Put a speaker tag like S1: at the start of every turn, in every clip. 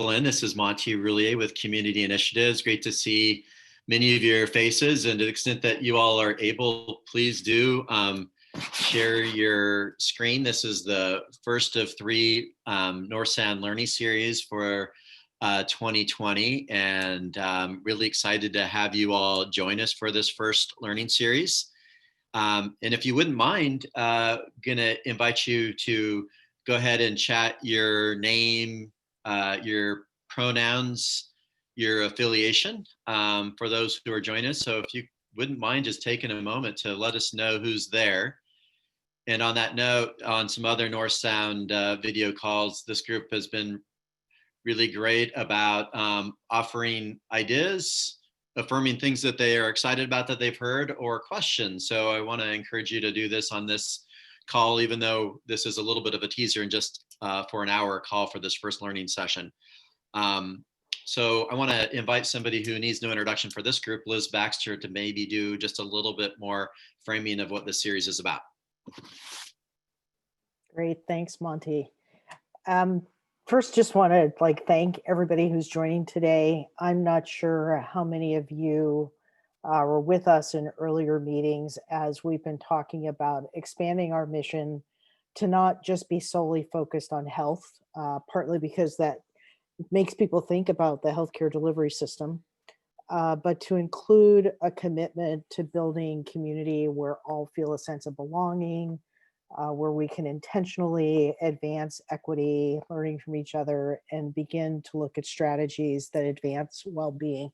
S1: Evelyn. This is Monty Roulier with Community Initiatives. Great to see many of your faces, and to the extent that you all are able, please do share your screen. This is the first of three North Sound Learning Series for 2020, and really excited to have you all join us for this first learning series. And if you wouldn't mind, gonna invite you to go ahead and chat your name, your pronouns, your affiliation for those who are joining us. So if you wouldn't mind just taking a moment to let us know who's there. And on that note, on some other North Sound video calls, this group has been really great about offering ideas, affirming things that they are excited about that they've heard, or questions. So I want to encourage you to do this on this call, even though this is a little bit of a teaser and just for an hour call for this first learning session. So I want to invite somebody who needs no introduction for this group, Liz Baxter, to maybe do just a little bit more framing of what this series is about.
S2: Great, thanks, Monty. First, just want to thank everybody who's joining today. I'm not sure how many of you were with us in earlier meetings as we've been talking about expanding our mission to not just be solely focused on health, partly because that makes people think about the healthcare delivery system, but to include a commitment to building community where all feel a sense of belonging, where we can intentionally advance equity, learning from each other, and begin to look at strategies that advance well-being.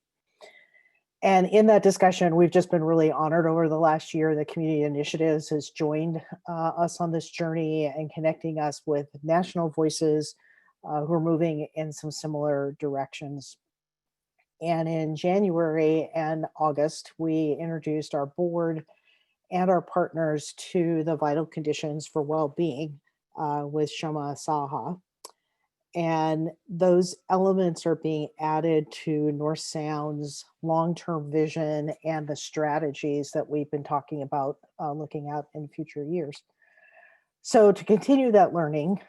S2: And in that discussion, we've just been really honored over the last year that Community Initiatives has joined us on this journey and connecting us with national voices who are moving in some similar directions. And in January and August, we introduced our board and our partners to the Vital Conditions for Well-Being with Shoma Saha. And those elements are being added to North Sound's long-term vision and the strategies that we've been talking about looking at in future years. So to continue that learning,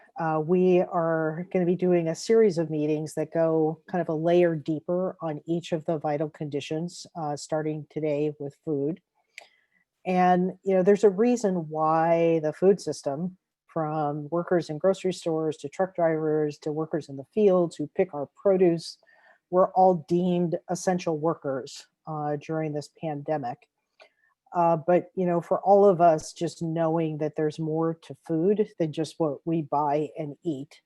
S2: we are going to be doing a series of meetings that go kind of a layer deeper on each of the vital conditions, starting today with food. And there's a reason why the food system, from workers in grocery stores to truck drivers to workers in the fields who pick our produce, we're all deemed essential workers during this pandemic. But for all of us, just knowing that there's more to food than just what we buy and eat.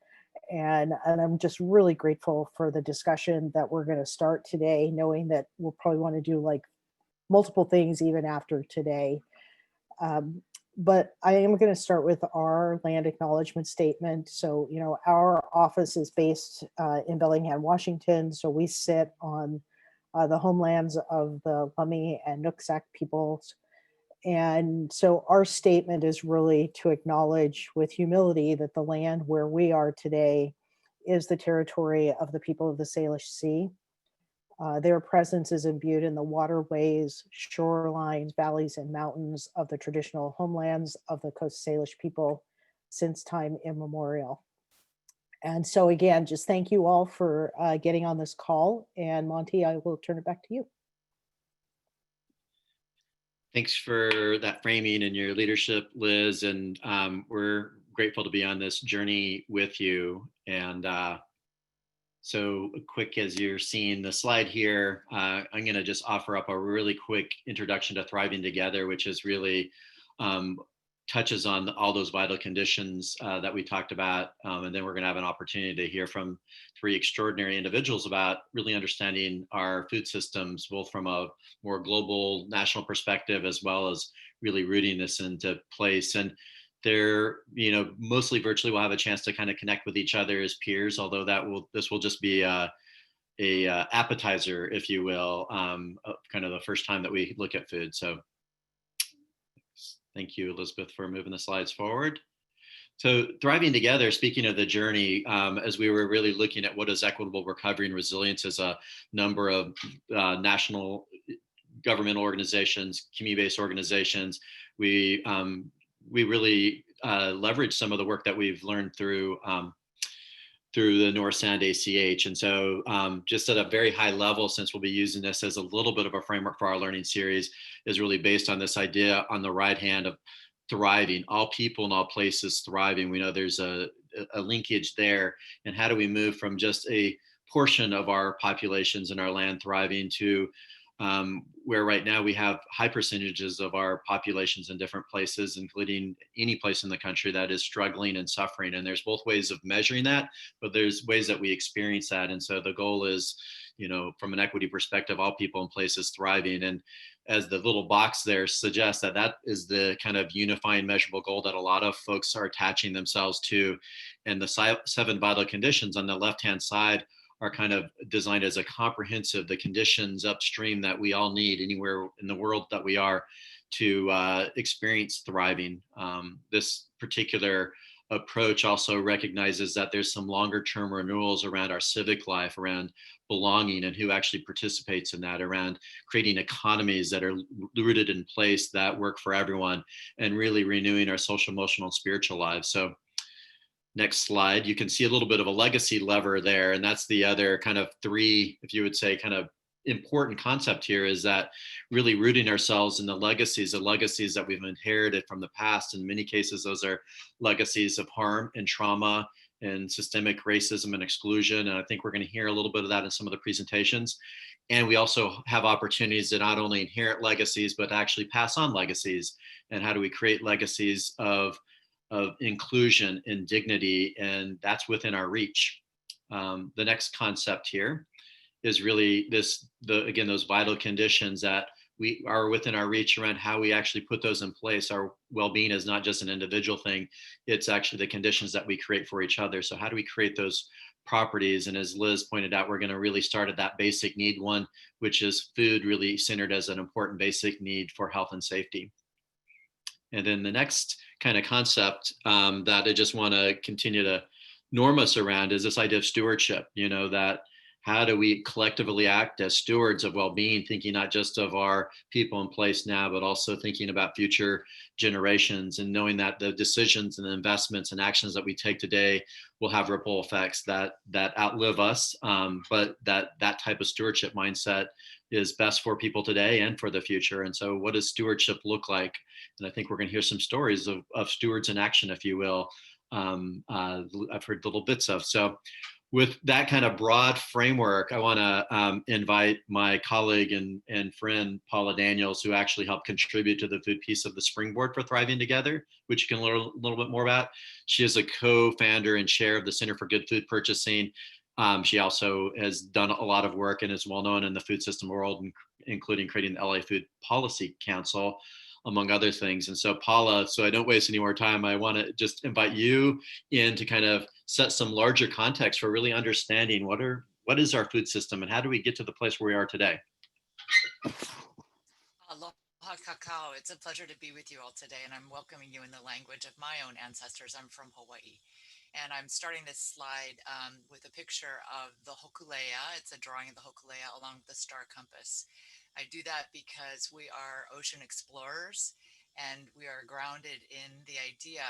S2: And I'm just really grateful for the discussion that we're going to start today, knowing that we'll probably want to do multiple things even after today. But I am going to start with our land acknowledgement statement. So, our office is based in Bellingham, Washington. So we sit on the homelands of the Lummi and Nooksack peoples. And so our statement is really to acknowledge with humility that the land where we are today is the territory of the people of the Salish Sea. Their presence is imbued in the waterways, shorelines, valleys, and mountains of the traditional homelands of the Coast Salish people since time immemorial. And so again, just thank you all for getting on this call. And Monty, I will turn it back to you.
S1: Thanks for that framing and your leadership, Liz. And we're grateful to be on this journey with you. And so quick, as you're seeing the slide here, I'm going to just offer up a really quick introduction to Thriving Together, which is really touches on all those vital conditions that we talked about. And then we're going to have an opportunity to hear from three extraordinary individuals about really understanding our food systems, both from a more global national perspective, as well as really rooting this into place. And they're, mostly virtually, we'll have a chance to kind of connect with each other as peers, although this will just be a appetizer, if you will, kind of the first time that we look at food. So thank you, Elizabeth, for moving the slides forward. So Thriving Together, speaking of the journey, as we were really looking at what is equitable recovery and resilience, as a number of national governmental organizations, community-based organizations, we really leverage some of the work that we've learned through through the North Sound ACH. And so just at a very high level, since we'll be using this as a little bit of a framework for our learning series, is really based on this idea on the right hand of thriving, all people in all places thriving. We know there's a linkage there. And how do we move from just a portion of our populations in our land thriving to where right now we have high percentages of our populations in different places, including any place in the country that is struggling and suffering. And there's both ways of measuring that, but there's ways that we experience that. And so the goal is, from an equity perspective, all people and places thriving. And as the little box there suggests, that is the kind of unifying measurable goal that a lot of folks are attaching themselves to. And the 7 vital conditions on the left-hand side are kind of designed as a comprehensive, the conditions upstream that we all need anywhere in the world that we are to experience thriving. This particular approach also recognizes that there's some longer term renewals around our civic life, around belonging and who actually participates in that, around creating economies that are rooted in place that work for everyone, and really renewing our social, emotional, and spiritual lives. So next slide, you can see a little bit of a legacy lever there. And that's the other kind of 3, if you would say, kind of important concept here, is that really rooting ourselves in the legacies that we've inherited from the past. In many cases, those are legacies of harm and trauma and systemic racism and exclusion. And I think we're going to hear a little bit of that in some of the presentations. And we also have opportunities to not only inherit legacies, but actually pass on legacies. And how do we create legacies of inclusion and dignity, and that's within our reach. The next concept here is really again, those vital conditions that we are within our reach around how we actually put those in place. Our well-being is not just an individual thing, it's actually the conditions that we create for each other. So how do we create those properties? And as Liz pointed out, we're going to really start at that basic need one, which is food, really centered as an important basic need for health and safety. And then the next kind of concept that I just want to continue to norm us around is this idea of stewardship, that how do we collectively act as stewards of well-being, thinking not just of our people in place now, but also thinking about future generations, and knowing that the decisions and the investments and actions that we take today will have ripple effects that outlive us, but that type of stewardship mindset is best for people today and for the future. And so what does stewardship look like? And I think we're going to hear some stories of stewards in action, if you will. I've heard little bits of. So with that kind of broad framework, I want to invite my colleague and friend, Paula Daniels, who actually helped contribute to the food piece of the Springboard for Thriving Together, which you can learn a little bit more about. She is a co-founder and chair of the Center for Good Food Purchasing. She also has done a lot of work and is well known in the food system world, including creating the LA Food Policy Council, among other things. And so Paula, so I don't waste any more time, I want to just invite you in to kind of set some larger context for really understanding what is our food system and how do we get to the place where we are today.
S3: Aloha kakao. It's a pleasure to be with you all today, and I'm welcoming you in the language of my own ancestors. I'm from Hawaii. And I'm starting this slide with a picture of the hokulea. It's a drawing of the hokulea along the star compass. I do that because we are ocean explorers, and we are grounded in the idea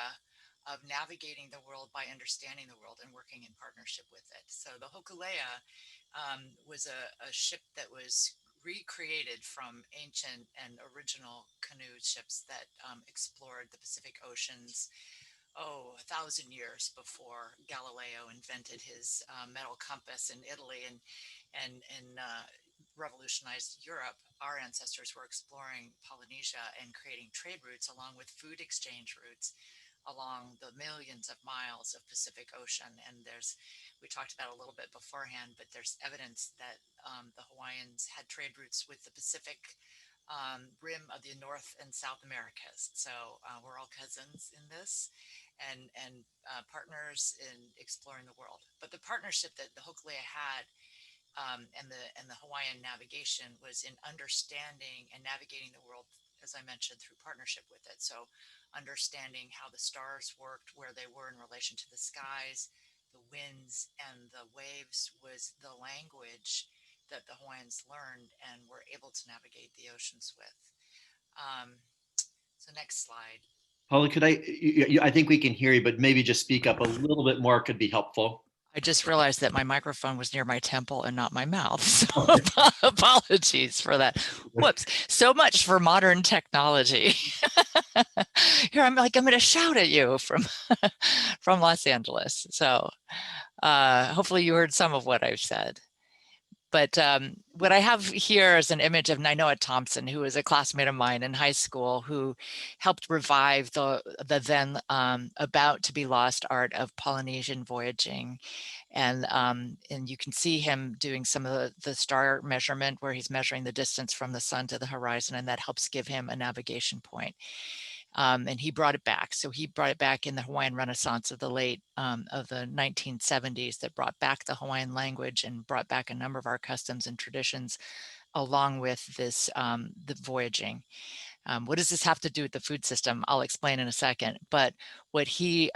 S3: of navigating the world by understanding the world and working in partnership with it. So the hokulea was a ship that was recreated from ancient and original canoe ships that explored the Pacific Oceans 1,000 years before Galileo invented his metal compass in Italy and revolutionized Europe. Our ancestors were exploring Polynesia and creating trade routes along with food exchange routes along the millions of miles of Pacific Ocean. And we talked about it a little bit beforehand, but there's evidence that the Hawaiians had trade routes with the Pacific rim of the North and South Americas. So we're all cousins in this and partners in exploring the world. But the partnership that the Hokulea had and the Hawaiian navigation was in understanding and navigating the world, as I mentioned, through partnership with it. So understanding how the stars worked, where they were in relation to the skies, the winds and the waves was the language that the Hawaiians learned and were able to navigate the oceans with. So next slide.
S1: Paula, I think we can hear you, but maybe just speak up a little bit more could be helpful.
S3: I just realized that my microphone was near my temple and not my mouth. So apologies for that. Whoops. So much for modern technology. Here I'm like, I'm going to shout at you from from Los Angeles. So hopefully you heard some of what I've said. But what I have here is an image of Nainoa Thompson, who was a classmate of mine in high school, who helped revive the then about to be lost art of Polynesian voyaging. And you can see him doing some of the star measurement where he's measuring the distance from the sun to the horizon, and that helps give him a navigation point. And he brought it back. So he brought it back in the Hawaiian Renaissance of the late of the 1970s, that brought back the Hawaiian language and brought back a number of our customs and traditions, along with this the voyaging. What does this have to do with the food system? I'll explain in a second. But what he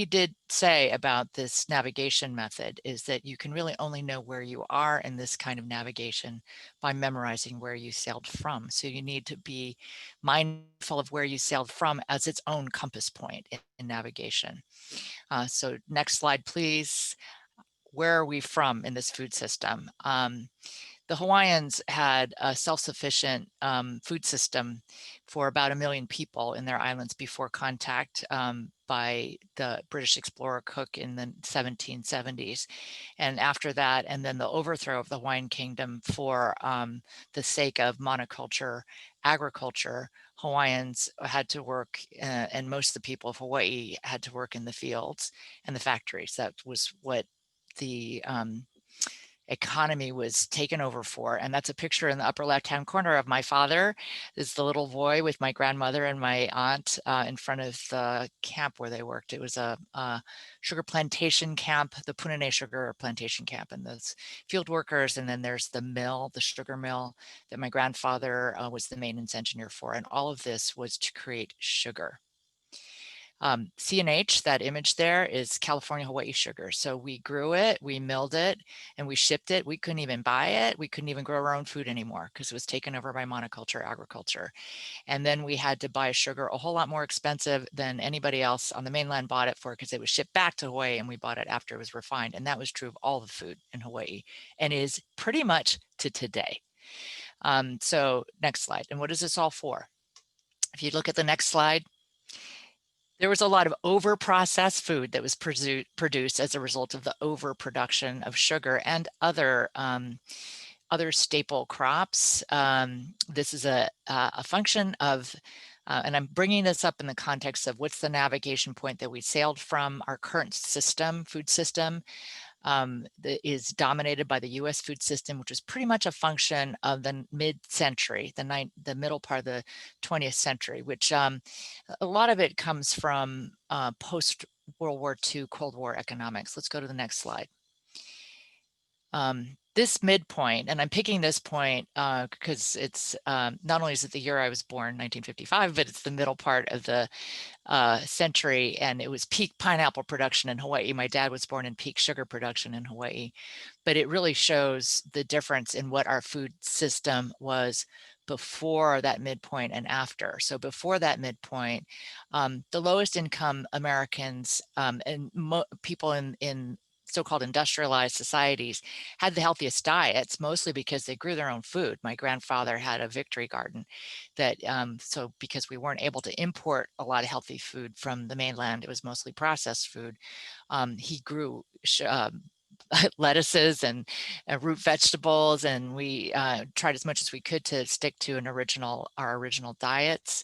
S3: did say about this navigation method is that you can really only know where you are in this kind of navigation by memorizing where you sailed from. So you need to be mindful of where you sailed from as its own compass point in navigation. So next slide, please. Where are we from in this food system? The Hawaiians had a self-sufficient food system for about 1 million people in their islands before contact by the British explorer Cook in the 1770s. And after that, and then the overthrow of the Hawaiian kingdom for the sake of monoculture agriculture, Hawaiians had to work, and most of the people of Hawaii had to work in the fields and the factories. That was what the economy was taken over for. And that's a picture in the upper left-hand corner of my father. This is the little boy with my grandmother and my aunt in front of the camp where they worked. It was a sugar plantation camp, the Punane sugar plantation camp, and those field workers. And then there's the mill, the sugar mill that my grandfather was the maintenance engineer for. And all of this was to create sugar. CNH, that image there, is California Hawaii sugar. So we grew it, we milled it, and we shipped it. We couldn't even buy it. We couldn't even grow our own food anymore because it was taken over by monoculture agriculture. And then we had to buy sugar a whole lot more expensive than anybody else on the mainland bought it for, because it was shipped back to Hawaii, and we bought it after it was refined. And that was true of all the food in Hawaii, and is pretty much to today. So next slide. And what is this all for? If you look at the next slide, there was a lot of over-processed food that was produced as a result of the overproduction of sugar and other staple crops. This is a function of, and I'm bringing this up in the context of what's the navigation point that we sailed from. Our current system, food system, that is dominated by the U.S. food system, which was pretty much a function of the mid-century, the middle part of the 20th century, which a lot of it comes from post-World War II, Cold War economics. Let's go to the next slide. This midpoint, and I'm picking this point because it's not only is it the year I was born, 1955, but it's the middle part of the century, and it was peak pineapple production in Hawaii. My dad was born in peak sugar production in Hawaii, but it really shows the difference in what our food system was before that midpoint and after. So before that midpoint, the lowest income Americans and people in so-called industrialized societies had the healthiest diets, mostly because they grew their own food. My grandfather had a victory garden that, so because we weren't able to import a lot of healthy food from the mainland, it was mostly processed food. He grew lettuces and root vegetables, and we tried as much as we could to stick to our original diets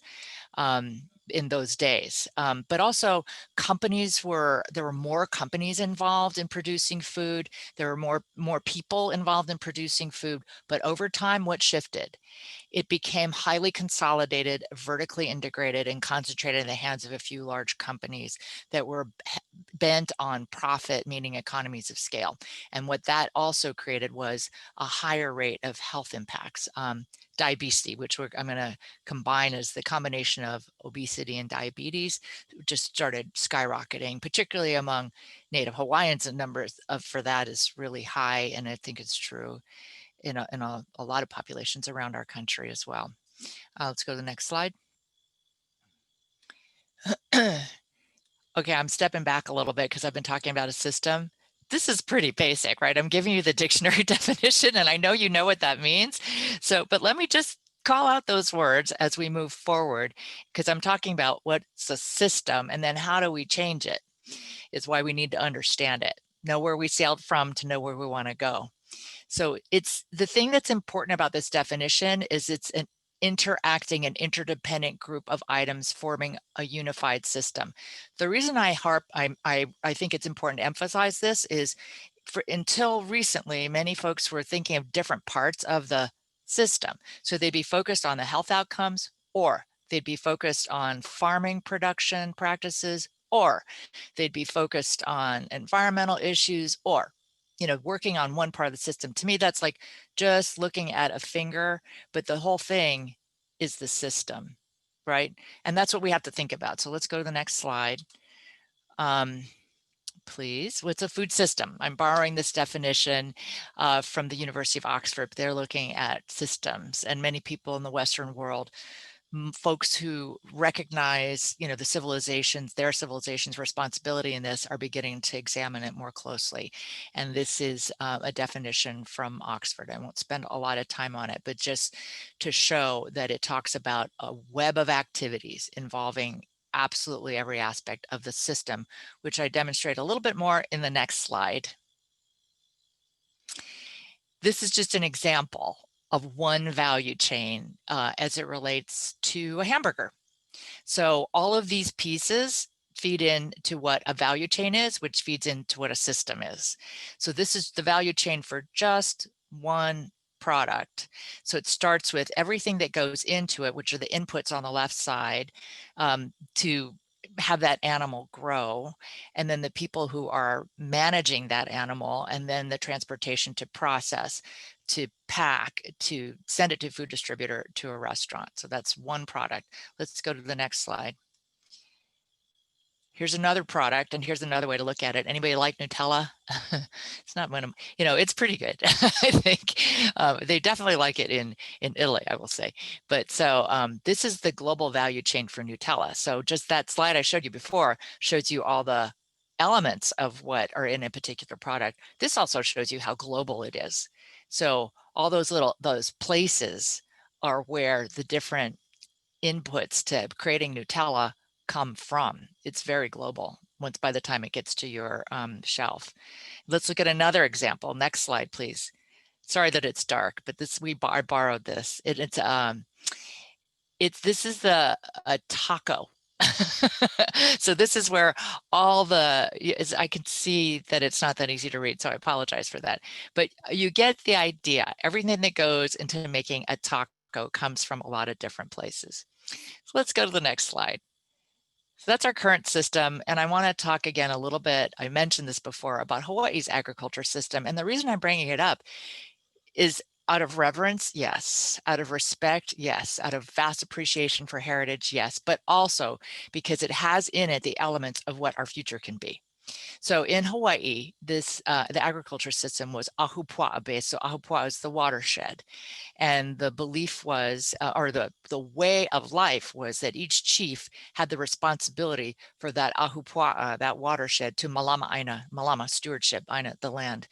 S3: in those days. But also there were more companies involved in producing food. There were more people involved in producing food. But over time, what shifted? It became highly consolidated, vertically integrated, and concentrated in the hands of a few large companies that were bent on profit, meaning economies of scale. And what that also created was a higher rate of health impacts. Diabetes, which I'm going to combine as the combination of obesity and diabetes, just started skyrocketing, particularly among Native Hawaiians. The numbers for that is really high, and I think it's true in a lot of populations around our country as well. Let's go to the next slide. okay, I'm stepping back a little bit because I've been talking about a system. This is pretty basic, right? I'm giving you the dictionary definition, and I know you know what that means. So, but let me just call out those words as we move forward, because I'm talking about what's a system and then how do we change it is why we need to understand it, know where we sailed from to know where we want to go. So it's the thing that's important about this definition is it's an interacting and interdependent group of items forming a unified system. The reason I think it's important to emphasize this is until recently, many folks were thinking of different parts of the system. So they'd be focused on the health outcomes, or they'd be focused on farming production practices, or they'd be focused on environmental issues, or working on one part of the system. To me, that's like just looking at a finger, but the whole thing is the system, right? And that's what we have to think about. So let's go to the next slide. Please. What's a food system? I'm borrowing this definition from the University of Oxford. They're looking at systems, and many people in the Western world, folks who recognize, the civilizations, their civilization's responsibility in this, are beginning to examine it more closely. And this is a definition from Oxford. I won't spend a lot of time on it, but just to show that it talks about a web of activities involving absolutely every aspect of the system, which I demonstrate a little bit more in the next slide. This is just an example of one value chain as it relates to a hamburger. So all of these pieces feed into what a value chain is, which feeds into what a system is. So this is the value chain for just one product. So it starts with everything that goes into it, which are the inputs on the left side, to have that animal grow, and then the people who are managing that animal, and then the transportation to process, to pack, to send it to a food distributor, to a restaurant. So that's one product. Let's go to the next slide. Here's another product, and here's another way to look at it. Anybody like Nutella? It's not one of, it's pretty good. I think they definitely like it in Italy, I will say. But so this is the global value chain for Nutella. So just that slide I showed you before shows you all the elements of what are in a particular product. This also shows you how global it is. So all those places are where the different inputs to creating Nutella come from. It's very global once by the time it gets to your shelf. Let's look at another example. Next slide, please. Sorry that it's dark, but I borrowed this. This is a taco. So this is where I can see that it's not that easy to read, so I apologize for that. But you get the idea. Everything that goes into making a taco comes from a lot of different places. So let's go to the next slide. So that's our current system. And I want to talk again a little bit, I mentioned this before, about Hawaii's agriculture system. And the reason I'm bringing it up is out of reverence, yes. Out of respect, yes. Out of vast appreciation for heritage, yes. But also because it has in it the elements of what our future can be. So in Hawaii, the agriculture system was ahupua'a based. So ahupua'a is the watershed. And the belief was, or the way of life was, that each chief had the responsibility for that ahupua'a, that watershed, to malama stewardship, aina, the land.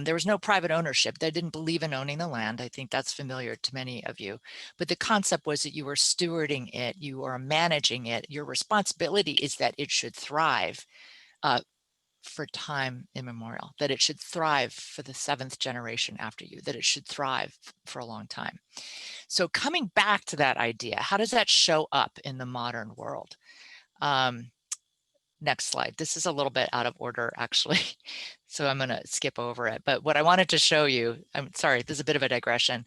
S3: There was no private ownership. They didn't believe in owning the land. I think that's familiar to many of you. But the concept was that you were stewarding it, you are managing it. Your responsibility is that it should thrive for time immemorial, that it should thrive for the 7th generation after you, that it should thrive for a long time. So coming back to that idea, how does that show up in the modern world? Next slide. This is a little bit out of order, actually, so I'm going to skip over it. But what I wanted to show you, I'm sorry, this is a bit of a digression.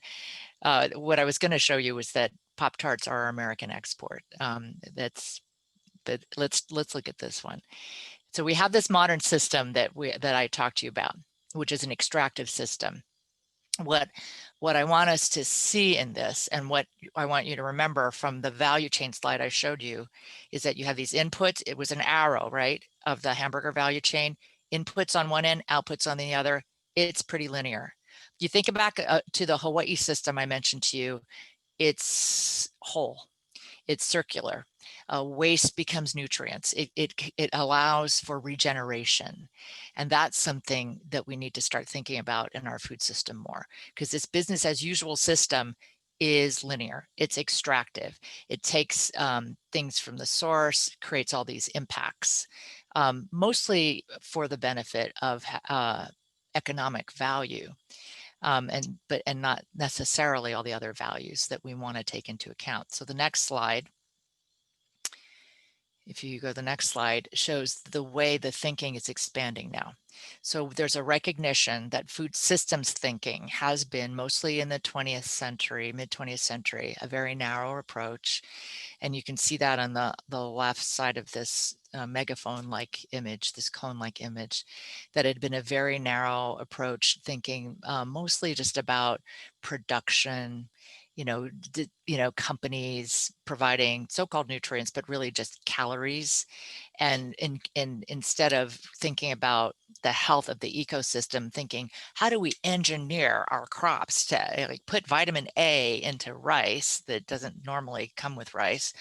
S3: What I was going to show you was that Pop-Tarts are our American export. Let's look at this one. So we have this modern system that I talked to you about, which is an extractive system. What I want us to see in this, and what I want you to remember from the value chain slide I showed you, is that you have these inputs. It was an arrow, right, of the hamburger value chain. Inputs on one end, outputs on the other. It's pretty linear. If you think back to the Hawaii system I mentioned to you, it's whole. It's circular. waste becomes nutrients. It allows for regeneration. And that's something that we need to start thinking about in our food system more, because this business as usual system is linear. It's extractive. It takes things from the source, creates all these impacts, mostly for the benefit of economic value, and not necessarily all the other values that we want to take into account. So the next slide, if you go to the next slide, shows the way the thinking is expanding now. So there's a recognition that food systems thinking has been mostly in the 20th century, mid 20th century, a very narrow approach. And you can see that on the left side of this megaphone-like image, this cone-like image, that had been a very narrow approach, thinking mostly just about production, companies providing so-called nutrients, but really just calories. And instead of thinking about the health of the ecosystem, thinking, how do we engineer our crops to put vitamin A into rice that doesn't normally come with rice?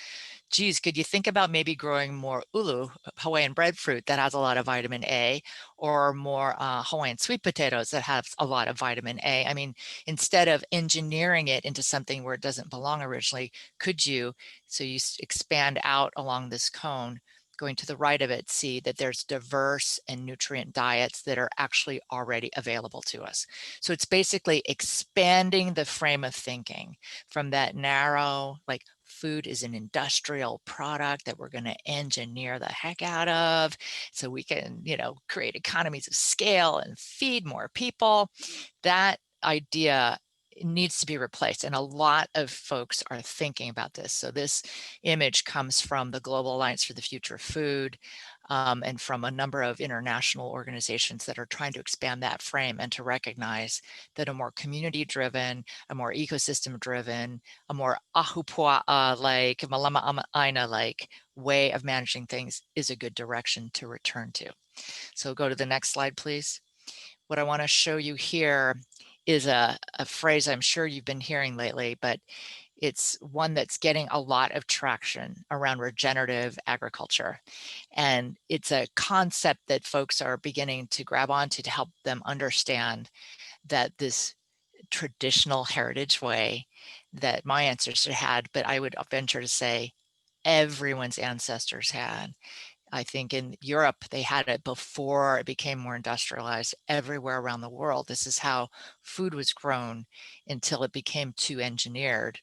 S3: Geez, could you think about maybe growing more ulu, Hawaiian breadfruit that has a lot of vitamin A, or more Hawaiian sweet potatoes that have a lot of vitamin A? I mean, instead of engineering it into something where it doesn't belong originally, could you, so you expand out along this cone, going to the right of it, see that there's diverse and nutrient diets that are actually already available to us. So it's basically expanding the frame of thinking from that narrow, like food is an industrial product that we're going to engineer the heck out of so we can, create economies of scale and feed more people. That idea needs to be replaced, and a lot of folks are thinking about this. So this image comes from the Global Alliance for the Future of Food, and from a number of international organizations that are trying to expand that frame and to recognize that a more community-driven, a more ecosystem-driven, a more ahupua'a-like, malama-aina-like way of managing things is a good direction to return to. So go to the next slide, please. What I want to show you here is a phrase I'm sure you've been hearing lately, but it's one that's getting a lot of traction around regenerative agriculture. And it's a concept that folks are beginning to grab onto to help them understand that this traditional heritage way that my ancestors had, but I would venture to say everyone's ancestors had. I think in Europe, they had it before it became more industrialized. Everywhere around the world, this is how food was grown until it became too engineered.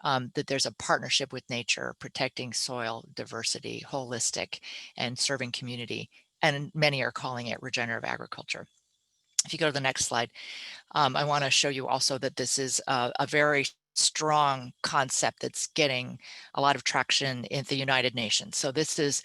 S3: That there's a partnership with nature, protecting soil diversity, holistic, and serving community. And many are calling it regenerative agriculture. If you go to the next slide, I want to show you also that this is a very strong concept that's getting a lot of traction in the United Nations. So this is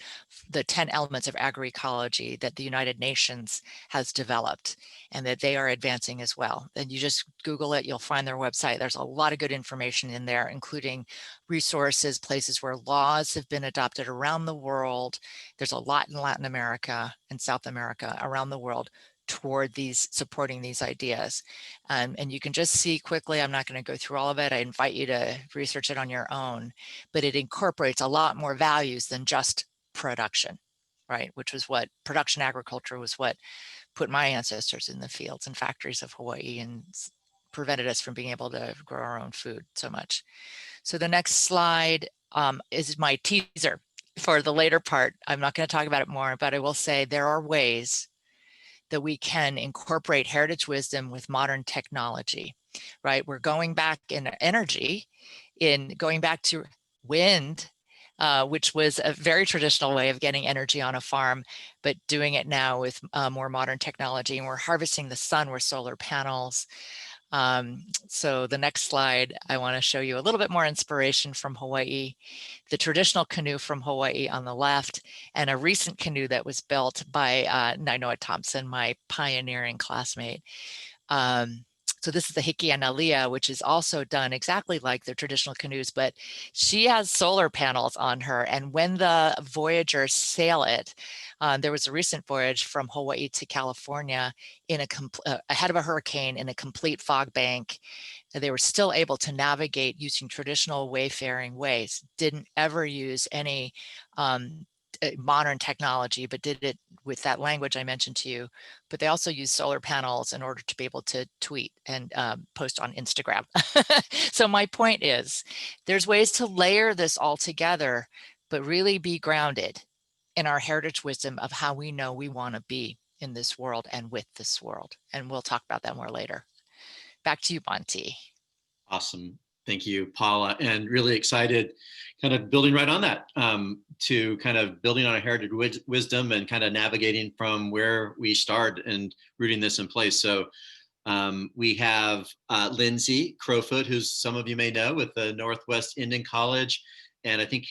S3: the 10 elements of agroecology that the United Nations has developed and that they are advancing as well. And you just Google it, you'll find their website. There's a lot of good information in there, including resources, places where laws have been adopted around the world. There's a lot in Latin America and South America around the world toward supporting these ideas. And you can just see quickly, I'm not going to go through all of it. I invite you to research it on your own, but it incorporates a lot more values than just production, right? Which was what production agriculture was, what put my ancestors in the fields and factories of Hawaii and prevented us from being able to grow our own food so much. So the next slide is my teaser for the later part. I'm not going to talk about it more, but I will say there are ways that we can incorporate heritage wisdom with modern technology, right? We're going back in energy, going back to wind, which was a very traditional way of getting energy on a farm, but doing it now with more modern technology. And we're harvesting the sun with solar panels. So the next slide, I want to show you a little bit more inspiration from Hawaii, the traditional canoe from Hawaii on the left, and a recent canoe that was built by Nainoa Thompson, my pioneering classmate. So this is the Hikianalia, which is also done exactly like the traditional canoes, but she has solar panels on her. And when the voyagers sail it, there was a recent voyage from Hawaii to California in ahead of a hurricane in a complete fog bank. They were still able to navigate using traditional wayfaring ways, didn't ever use any modern technology, but did it with that language I mentioned to you. But they also used solar panels in order to be able to tweet and post on Instagram. So my point is, there's ways to layer this all together, but really be grounded in our heritage wisdom of how we know we want to be in this world and with this world. And we'll talk about that more later. Back to you, Monty.
S1: Awesome. Thank you, Paula. And really excited, kind of building right on that, to kind of building on a heritage wisdom and kind of navigating from where we start and rooting this in place. So we have Lindsay Crowfoot, who some of you may know, with the Northwest Indian College. And I think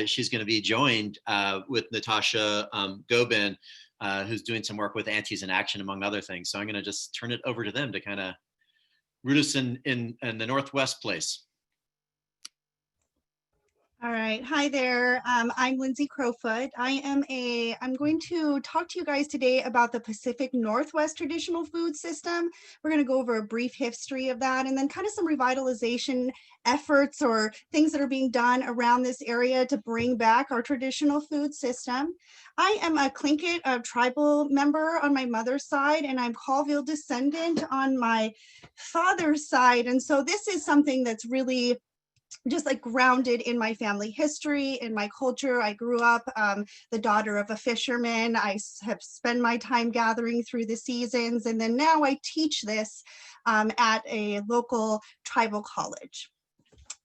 S1: she's going to be joined with Natasha Gobin, who's doing some work with Aunties in Action, among other things. So I'm going to just turn it over to them to kind of root us in the Northwest place.
S4: All right. Hi there. I'm Lindsay Crowfoot. I'm going to talk to you guys today about the Pacific Northwest traditional food system. We're going to go over a brief history of that and then kind of some revitalization efforts or things that are being done around this area to bring back our traditional food system. I am a Tlingit tribal member on my mother's side, and I'm Colville descendant on my father's side. And so this is something that's really just like grounded in my family history, in my culture. I grew up the daughter of a fisherman. I have spent my time gathering through the seasons, and then now I teach this at a local tribal college.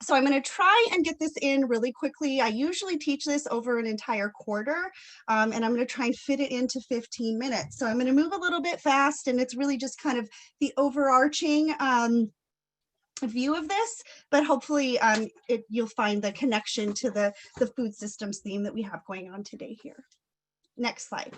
S4: So I'm going to try and get this in really quickly. I usually teach this over an entire quarter, and I'm going to try and fit it into 15 minutes. So I'm going to move a little bit fast, and it's really just kind of the overarching view of this, but hopefully you'll find the connection to the food systems theme that we have going on today here. Next slide.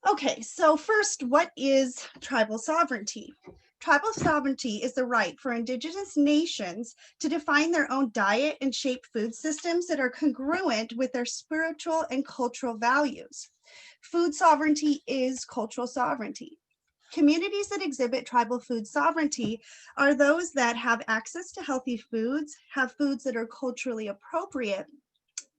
S4: Okay, so first, what is tribal sovereignty? Tribal sovereignty is the right for indigenous nations to define their own diet and shape food systems that are congruent with their spiritual and cultural values. Food sovereignty is cultural sovereignty. Communities that exhibit tribal food sovereignty are those that have access to healthy foods, have foods that are culturally appropriate,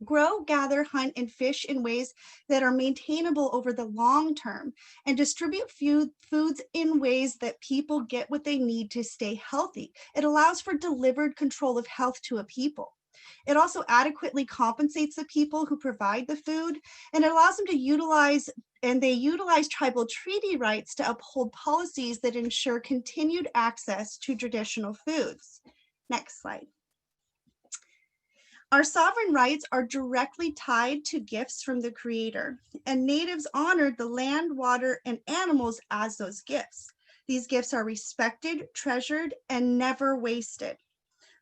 S4: grow, gather, hunt, and fish in ways that are maintainable over the long term, and distribute foods in ways that people get what they need to stay healthy. It allows for delivered control of health to a people. It also adequately compensates the people who provide the food, and it allows them to utilize tribal treaty rights to uphold policies that ensure continued access to traditional foods. Next slide. Our sovereign rights are directly tied to gifts from the Creator, and natives honored the land, water, and animals as those gifts. These gifts are respected, treasured, and never wasted.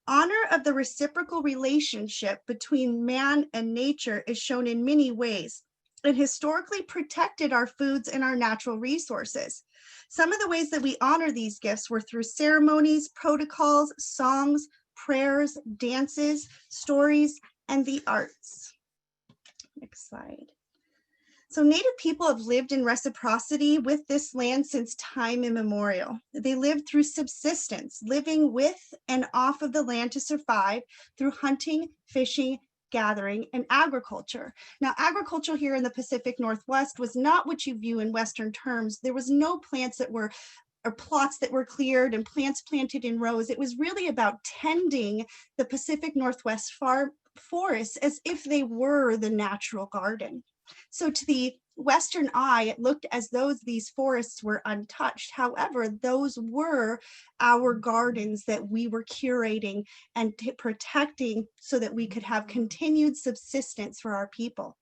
S4: Honor of the reciprocal relationship between man and nature is shown in many ways, and historically protected our foods and our natural resources. Some of the ways that we honor these gifts were through ceremonies, protocols, songs, prayers, dances, stories, and the arts. Next slide. So Native people have lived in reciprocity with this land since time immemorial. They lived through subsistence, living with and off of the land to survive through hunting, fishing, gathering, and agriculture. Now, agriculture here in the Pacific Northwest was not what you view in Western terms. There was no plants that were or plots that were cleared and plants planted in rows. It was really about tending the Pacific Northwest forests as if they were the natural garden. So to the Western eye, it looked as though these forests were untouched. However, those were our gardens that we were curating and protecting so that we could have continued subsistence for our people.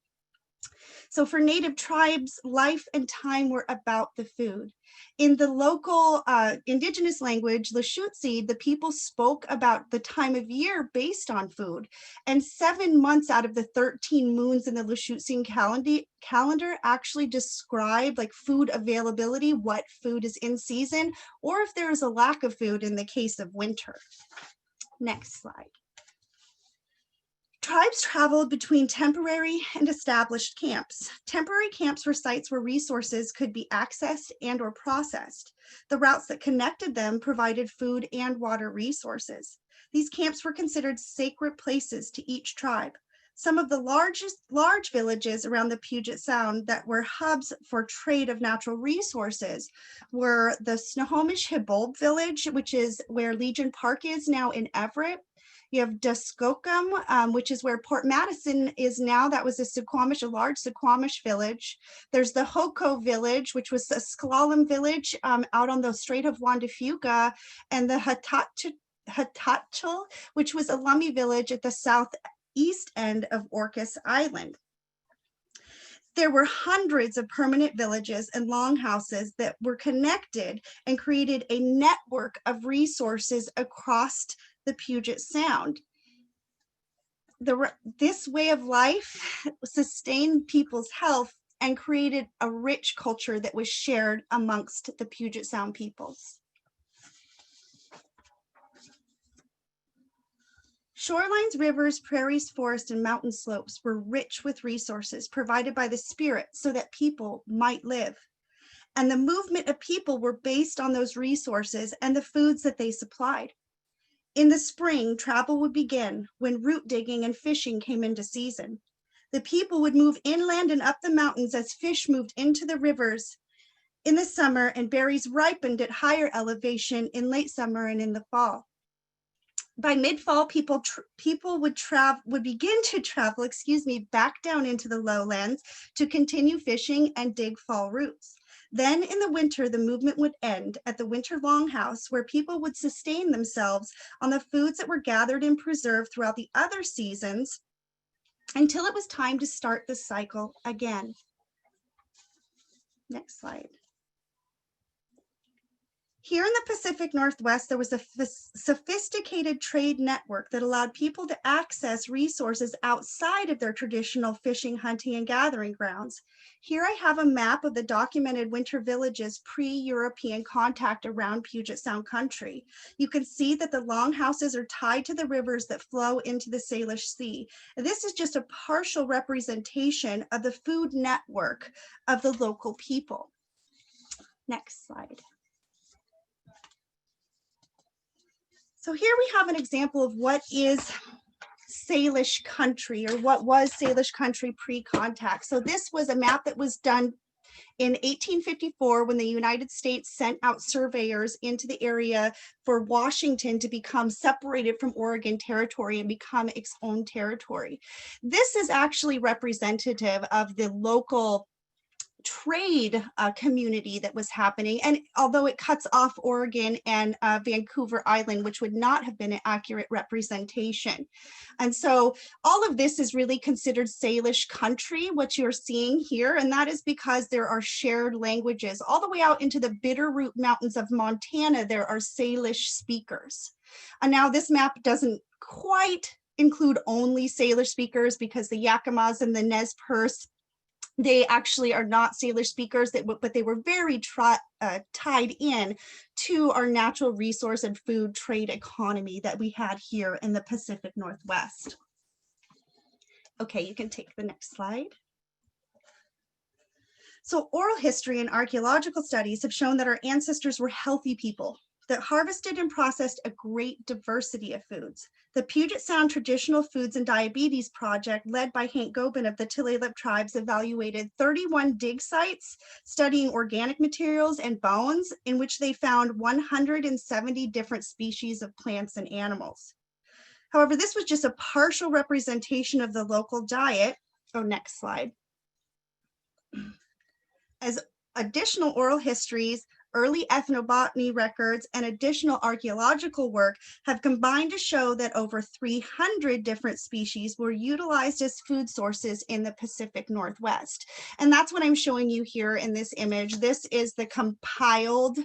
S4: So for Native tribes, life and time were about the food. In the local indigenous language, Lushootseed, the people spoke about the time of year based on food. And 7 months out of the 13 moons in the Lushootseed calendar actually describe like food availability, what food is in season, or if there is a lack of food in the case of winter. Next slide. Tribes traveled between temporary and established camps. Temporary camps were sites where resources could be accessed and or processed. The routes that connected them provided food and water resources. These camps were considered sacred places to each tribe. Some of the large villages around the Puget Sound that were hubs for trade of natural resources were the Snohomish-Hibold village, which is where Legion Park is now in Everett. You have Duskokum, which is where Port Madison is now. That was a large Suquamish village. There's the Hoko village, which was a Sklallam village out on the Strait of Juan de Fuca, and the Hatatchel, which was a Lummi village at the southeast end of Orcas Island. There were hundreds of permanent villages and longhouses that were connected and created a network of resources across the Puget Sound. This way of life sustained people's health and created a rich culture that was shared amongst the Puget Sound peoples. Shorelines, rivers, prairies, forests, and mountain slopes were rich with resources provided by the spirit so that people might live. And the movement of people were based on those resources and the foods that they supplied. In the spring, travel would begin when root digging and fishing came into season. The people would move inland and up the mountains as fish moved into the rivers in the summer and berries ripened at higher elevation in late summer and in the fall. By mid-fall, people would begin to travel, back down into the lowlands to continue fishing and dig fall roots. Then in the winter, the movement would end at the winter longhouse, where people would sustain themselves on the foods that were gathered and preserved throughout the other seasons until it was time to start the cycle again. Next slide. Here in the Pacific Northwest, there was a sophisticated trade network that allowed people to access resources outside of their traditional fishing, hunting, and gathering grounds. Here I have a map of the documented winter villages pre-European contact around Puget Sound country. You can see that the longhouses are tied to the rivers that flow into the Salish Sea. And this is just a partial representation of the food network of the local people. Next slide. So here we have an example of what is Salish country, or what was Salish country pre-contact. So this was a map that was done in 1854 when the United States sent out surveyors into the area for Washington to become separated from Oregon Territory and become its own territory. This is actually representative of the local trade community that was happening, and although it cuts off Oregon and Vancouver Island, which would not have been an accurate representation. And so all of this is really considered Salish country, what you're seeing here, and that is because there are shared languages. All the way out into the Bitterroot Mountains of Montana, there are Salish speakers. And now this map doesn't quite include only Salish speakers, because the Yakimas and the Nez Perce, they actually are not Salish speakers, but they were very tied in to our natural resource and food trade economy that we had here in the Pacific Northwest. Okay, you can take the next slide. So oral history and archaeological studies have shown that our ancestors were healthy people that harvested and processed a great diversity of foods. The Puget Sound Traditional Foods and Diabetes Project, led by Hank Gobin of the Tulalip tribes, evaluated 31 dig sites studying organic materials and bones, in which they found 170 different species of plants and animals. However, this was just a partial representation of the local diet. Oh, next slide. As additional oral histories, early ethnobotany records, and additional archaeological work have combined to show that over 300 different species were utilized as food sources in the Pacific Northwest. And that's what I'm showing you here in this image. This is the compiled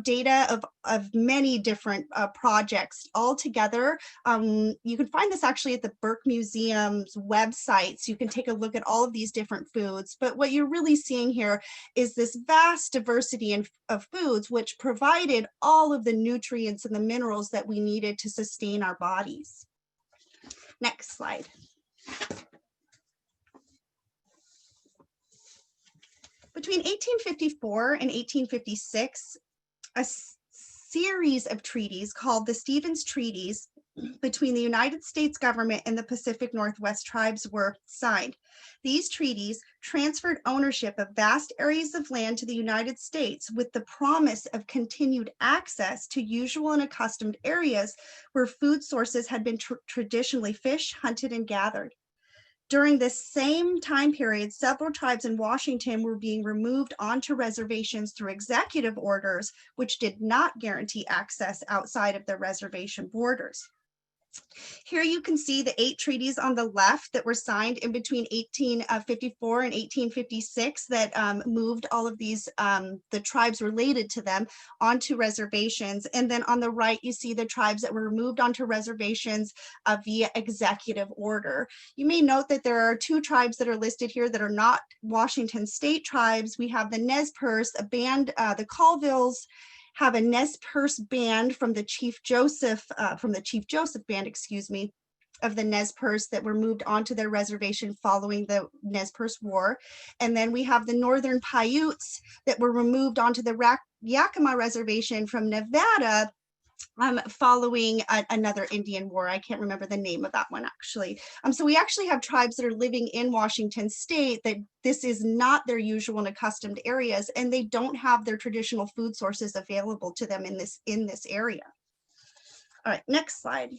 S4: data of many different projects all together. You can find this actually at the Burke Museum's website, so you can take a look at all of these different foods. But what you're really seeing here is this vast diversity of foods, which provided all of the nutrients and the minerals that we needed to sustain our bodies. Next slide. Between 1854 and 1856, a series of treaties called the Stevens Treaties between the United States government and the Pacific Northwest tribes were signed. These treaties transferred ownership of vast areas of land to the United States with the promise of continued access to usual and accustomed areas where food sources had been traditionally fished, hunted, and gathered. During this same time period, several tribes in Washington were being removed onto reservations through executive orders, which did not guarantee access outside of their reservation borders. Here you can see the 8 treaties on the left that were signed in between 1854 and 1856 that moved all of these, the tribes related to them, onto reservations. And then on the right, you see the tribes that were removed onto reservations via executive order. You may note that there are 2 tribes that are listed here that are not Washington state tribes. We have the Nez Perce, a band, the Colvilles have a Nez Perce band from the Chief Joseph band, excuse me, of the Nez Perce that were moved onto their reservation following the Nez Perce War. And then we have the Northern Paiutes that were removed onto the Yakima Reservation from Nevada following another Indian war. I can't remember the name of that one actually. So we actually have tribes that are living in Washington state that this is not their usual and accustomed areas, and they don't have their traditional food sources available to them in this area. All right, next slide.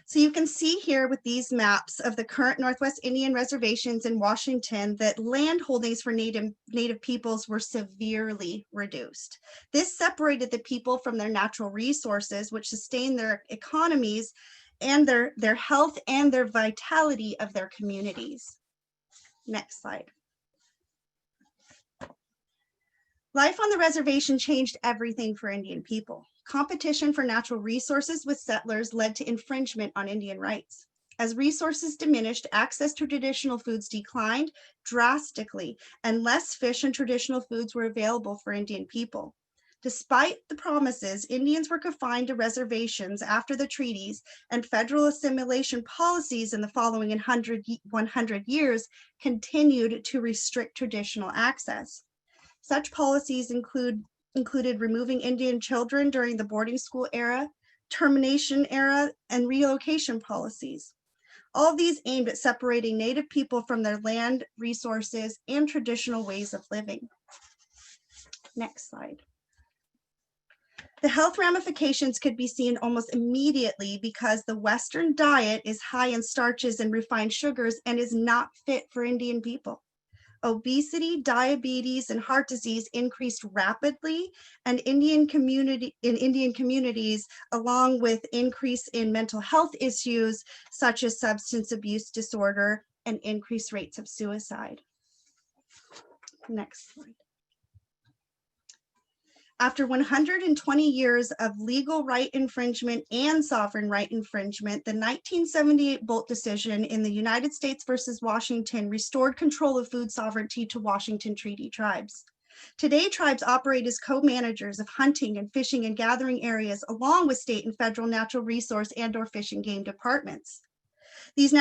S4: So you can see here with these maps of the current Northwest Indian reservations in Washington that land holdings for Native peoples were severely reduced. This separated the people from their natural resources, which sustained their economies and their health and their vitality of their communities. Next slide. Life on the reservation changed everything for Indian people. Competition for natural resources with settlers led to infringement on Indian rights. As resources diminished, access to traditional foods declined drastically, and less fish and traditional foods were available for Indian people. Despite the promises, Indians were confined to reservations after the treaties, and federal assimilation policies in the following 100 years continued to restrict traditional access. Such policies included removing Indian children during the boarding school era, termination era, and relocation policies. All of these aimed at separating Native people from their land, resources, and traditional ways of living. Next slide. The health ramifications could be seen almost immediately because the Western diet is high in starches and refined sugars and is not fit for Indian people. Obesity, diabetes, and heart disease increased rapidly, and in Indian communities, along with increase in mental health issues such as substance abuse disorder and increased rates of suicide. Next slide. After 120 years of legal right infringement and sovereign right infringement, the 1978 Boldt Decision in the United States versus Washington restored control of food sovereignty to Washington Treaty tribes. Today, tribes operate as co-managers of hunting and fishing and gathering areas, along with state and federal natural resource and/or fish and game departments. These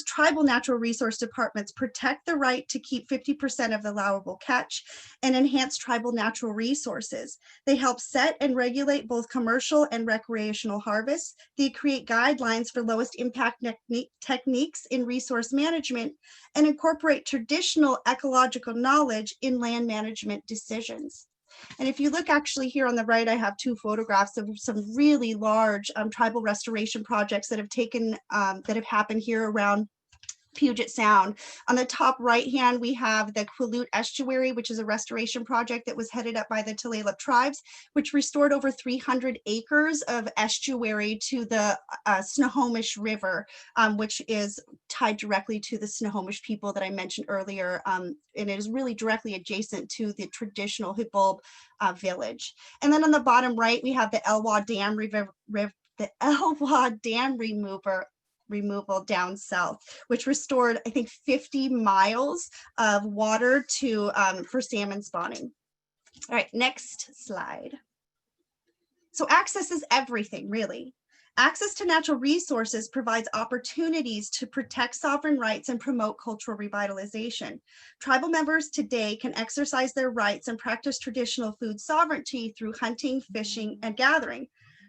S4: tribal natural resource departments protect the right to keep 50% of the allowable catch and enhance tribal natural resources. They help set and regulate both commercial and recreational harvests. They create guidelines for lowest impact techniques in resource management and incorporate traditional ecological knowledge in land management decisions. And if you look actually here on the right, I have 2 photographs of some really large tribal restoration projects that have happened here around Puget Sound. On the top right hand, we have the Quileute Estuary, which is a restoration project that was headed up by the Tulalip tribes, which restored over 300 acres of estuary to the Snohomish River, which is tied directly to the Snohomish people that I mentioned earlier. And it is really directly adjacent to the traditional Hippold village. And then on the bottom right, we have the Elwha Dam removal down south, which restored, I think, 50 miles of water to for salmon spawning. All right, next slide. So access is everything, really. Access to natural resources provides opportunities to protect sovereign rights and promote cultural revitalization. Tribal members today can exercise their rights and practice traditional food sovereignty through hunting, fishing, and gathering.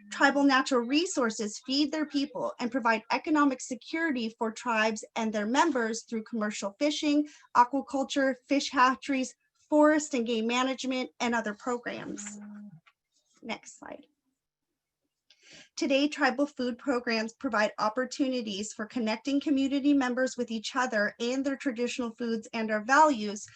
S4: Tribal natural resources feed their people and provide economic security for tribes and their members through commercial fishing, aquaculture, fish hatcheries, forest and game management, and other programs. Next slide. Today, tribal food programs provide opportunities for connecting community members with each other and their traditional foods and our values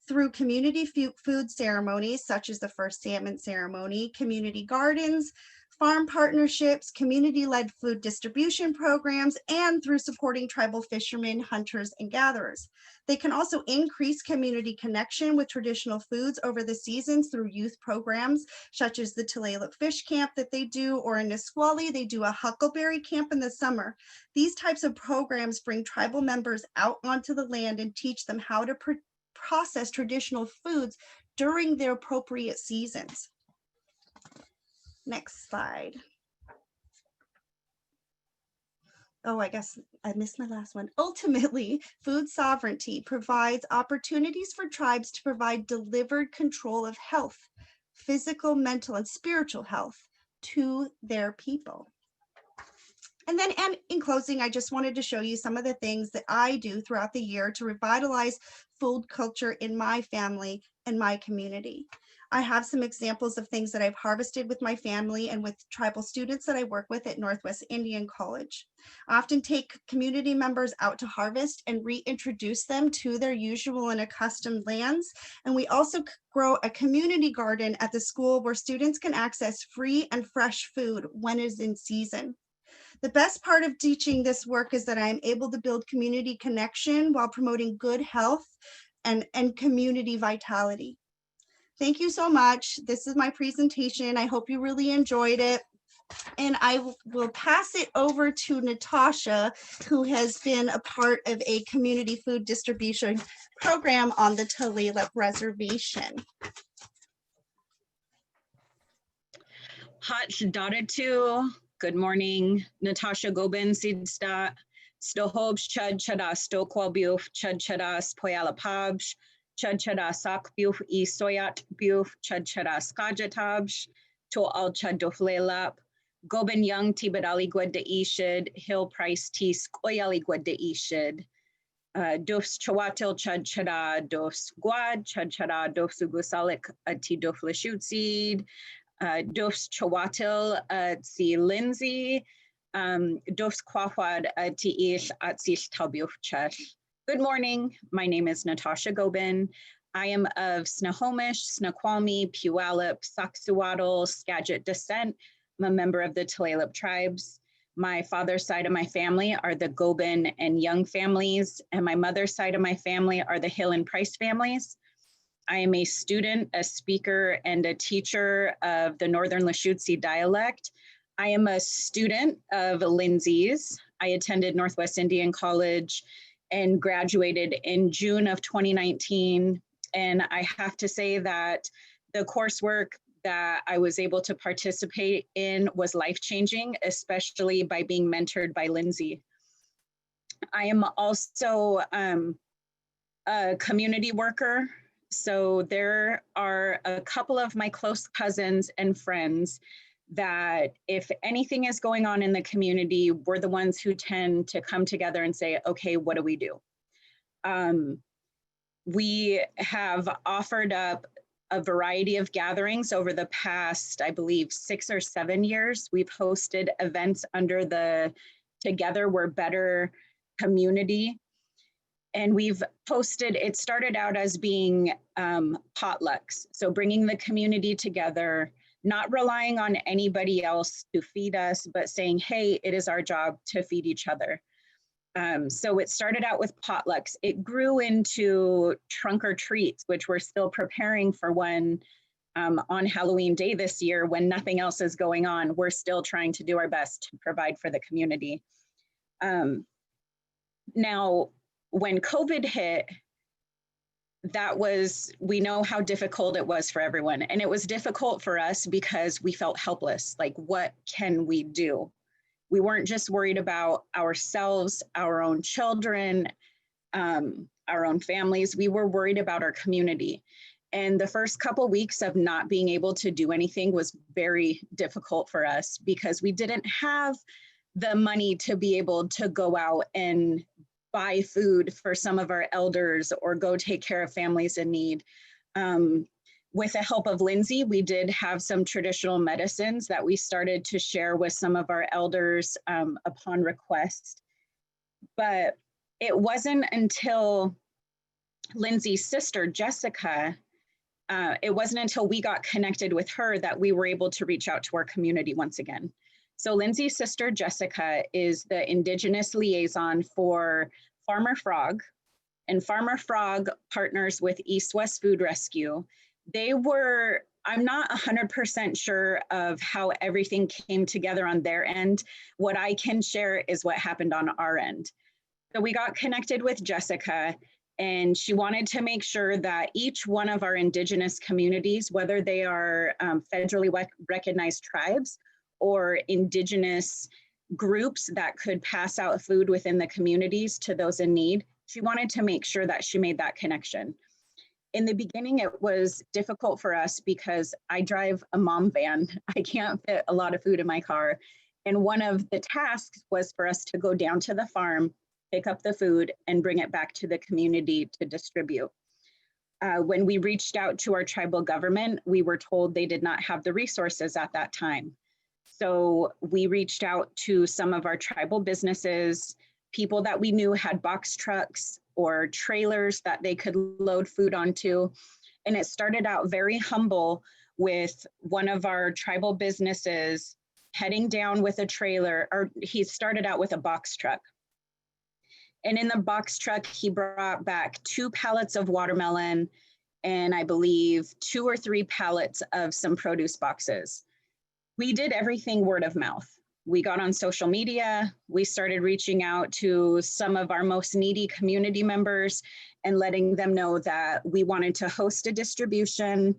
S4: through community food ceremonies, such as the first salmon ceremony, community gardens, farm partnerships, community-led food distribution programs, and through supporting tribal fishermen, hunters, and gatherers. They can also increase community connection with traditional foods over the seasons through youth programs, such as the Tulalip Fish Camp that they do, or in Nisqually, they do a Huckleberry Camp in the summer. These types of programs bring tribal members out onto the land and teach them how to process traditional foods during their appropriate seasons. Next slide. Oh, I guess I missed my last one. Ultimately, food sovereignty provides opportunities for tribes to provide delivered control of health, physical, mental, and spiritual health to their people. And then, and in closing, I just wanted to show you some of the things that I do throughout the year to revitalize food culture in my family and my community. I have some examples of things that I've harvested with my family and with tribal students that I work with at Northwest Indian College. I often take community members out to harvest and reintroduce them to their usual and accustomed lands. And we also grow a community garden at the school where students can access free and fresh food when it is in season. The best part of teaching this work is that I'm able to build community connection while promoting good health and community vitality. Thank you so much. This is my presentation. I hope you really enjoyed it. And I will pass it over to Natasha, who has been a part of a community food distribution program on the Tulalip Reservation.
S5: Hot Dotatu. Good morning. Natasha Gobin, Sidsta, Stohobs, Chud Chada, Stokwalbuf, Chud Chadas, Poyala Pabs, Chud Chada Sak Buf, E Soyat Buf, Chud Chada Skajatabs, To Al Chud Doflelap, Gobin Young, Tibadali Gwed de Ishid, Hill Price T Skoyali Gwed de Ishid, Dofs Chawatil Chud Chada, Dofs Guad, Chud Chada, Dofs Ugusalik, Ati Doflashutseed, Dofs Chawatil, Tsi Lindsay, Dofs Kwafad, Ti Ish, Atsish Talbuf Chesh. Good morning. My name is Natasha Gobin. I am of Snohomish, Snoqualmie, Puyallup, Saxuatl, Skagit descent. I'm a member of the Tulalip tribes. My father's side of my family are the Gobin and Young families, and my mother's side of my family are the Hill and Price families. I am a student, a speaker, and a teacher of the Northern Lashutsi dialect. I am a student of Lindsay's. I attended Northwest Indian College and graduated in June of 2019. And I have to say that the coursework that I was able to participate in was life-changing, especially by being mentored by Lindsay. I am also a community worker. So there are a couple of my close cousins and friends that if anything is going on in the community, we're the ones who tend to come together and say, okay, what do we do? We have offered up a variety of gatherings over the past, I believe, 6 or 7 years. We've hosted events under the Together We're Better community. And we've posted, it started out as being potlucks. So bringing the community together, not relying on anybody else to feed us, but saying, hey, it is our job to feed each other. So it started out with potlucks. It grew into trunk or treats, which we're still preparing for one on Halloween Day this year when nothing else is going on. We're still trying to do our best to provide for the community. Now, when COVID hit, we know how difficult it was for everyone. And it was difficult for us because we felt helpless. Like, what can we do? We weren't just worried about ourselves, our own children, our own families. We were worried about our community. And the first couple weeks of not being able to do anything was very difficult for us because we didn't have the money to be able to go out and buy food for some of our elders or go take care of families in need. With the help of Lindsay, we did have some traditional medicines that we started to share with some of our elders upon request. But it wasn't until Lindsay's sister, Jessica, it wasn't until we got connected with her that we were able to reach out to our community once again. So Lindsay's sister, Jessica, is the Indigenous liaison for Farmer Frog, and Farmer Frog partners with East West Food Rescue. I'm not 100% sure of how everything came together on their end. What I can share is what happened on our end. So we got connected with Jessica, and she wanted to make sure that each one of our Indigenous communities, whether they are federally recognized tribes or Indigenous groups that could pass out food within the communities to those in need, she wanted to make sure that she made that connection. In the beginning, it was difficult for us because I drive a mom van. I can't fit a lot of food in my car. And one of the tasks was for us to go down to the farm, pick up the food, and bring it back to the community to distribute. When we reached out to our tribal government, we were told they did not have the resources at that time. So we reached out to some of our tribal businesses, people that we knew had box trucks or trailers that they could load food onto. And it started out very humble with one of our tribal businesses heading down with a trailer, or he started out with a box truck. And in the box truck, he brought back 2 pallets of watermelon and I believe 2 or 3 pallets of some produce boxes. We did everything word of mouth. We got on social media. We started reaching out to some of our most needy community members and letting them know that we wanted to host a distribution.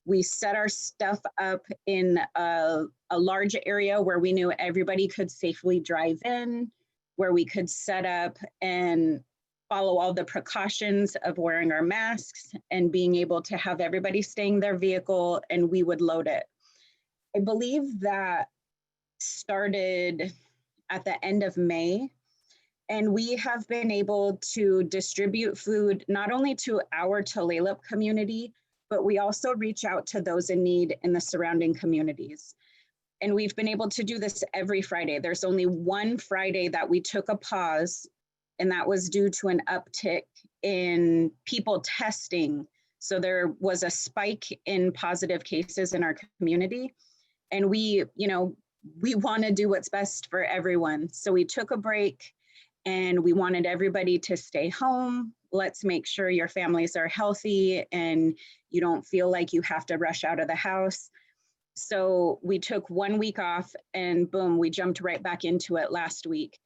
S5: We set our stuff up in a large area where we knew everybody could safely drive in, where we could set up and follow all the precautions of wearing our masks and being able to have everybody stay in their vehicle, and we would load it. I believe that started at the end of May, and we have been able to distribute food not only to our Tulalip community, but we also reach out to those in need in the surrounding communities. And we've been able to do this every Friday. There's only one Friday that we took a pause, and that was due to an uptick in people testing. So there was a spike in positive cases in our community. And we want to do what's best for everyone. So we took a break and we wanted everybody to stay home. Let's make sure your families are healthy and you don't feel like you have to rush out of the house. So we took 1 week off and boom, we jumped right back into it last week.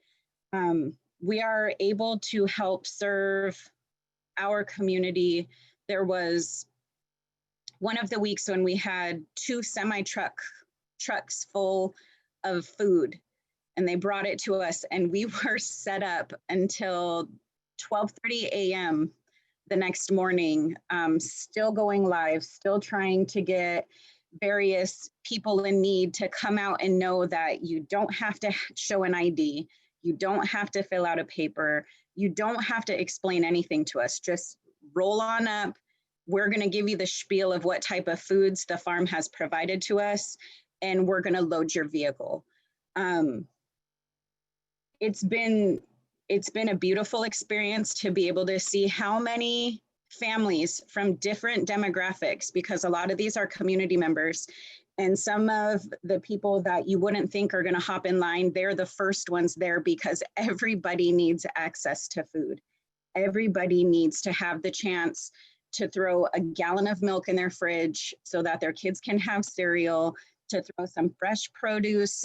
S5: We are able to help serve our community. There was one of the weeks when we had 2 semi-trucks full of food, and they brought it to us, and we were set up until 12:30 a.m. the next morning, still going live, still trying to get various people in need to come out and know that you don't have to show an ID, you don't have to fill out a paper, you don't have to explain anything to us, just roll on up. We're going to give you the spiel of what type of foods the farm has provided to us, and we're going to load your vehicle. It's been a beautiful experience to be able to see how many families from different demographics, because a lot of these are community members, and some of the people that you wouldn't think are going to hop in line, they're the first ones there because everybody needs access to food. Everybody needs to have the chance to throw a gallon of milk in their fridge so that their kids can have cereal, to throw some fresh produce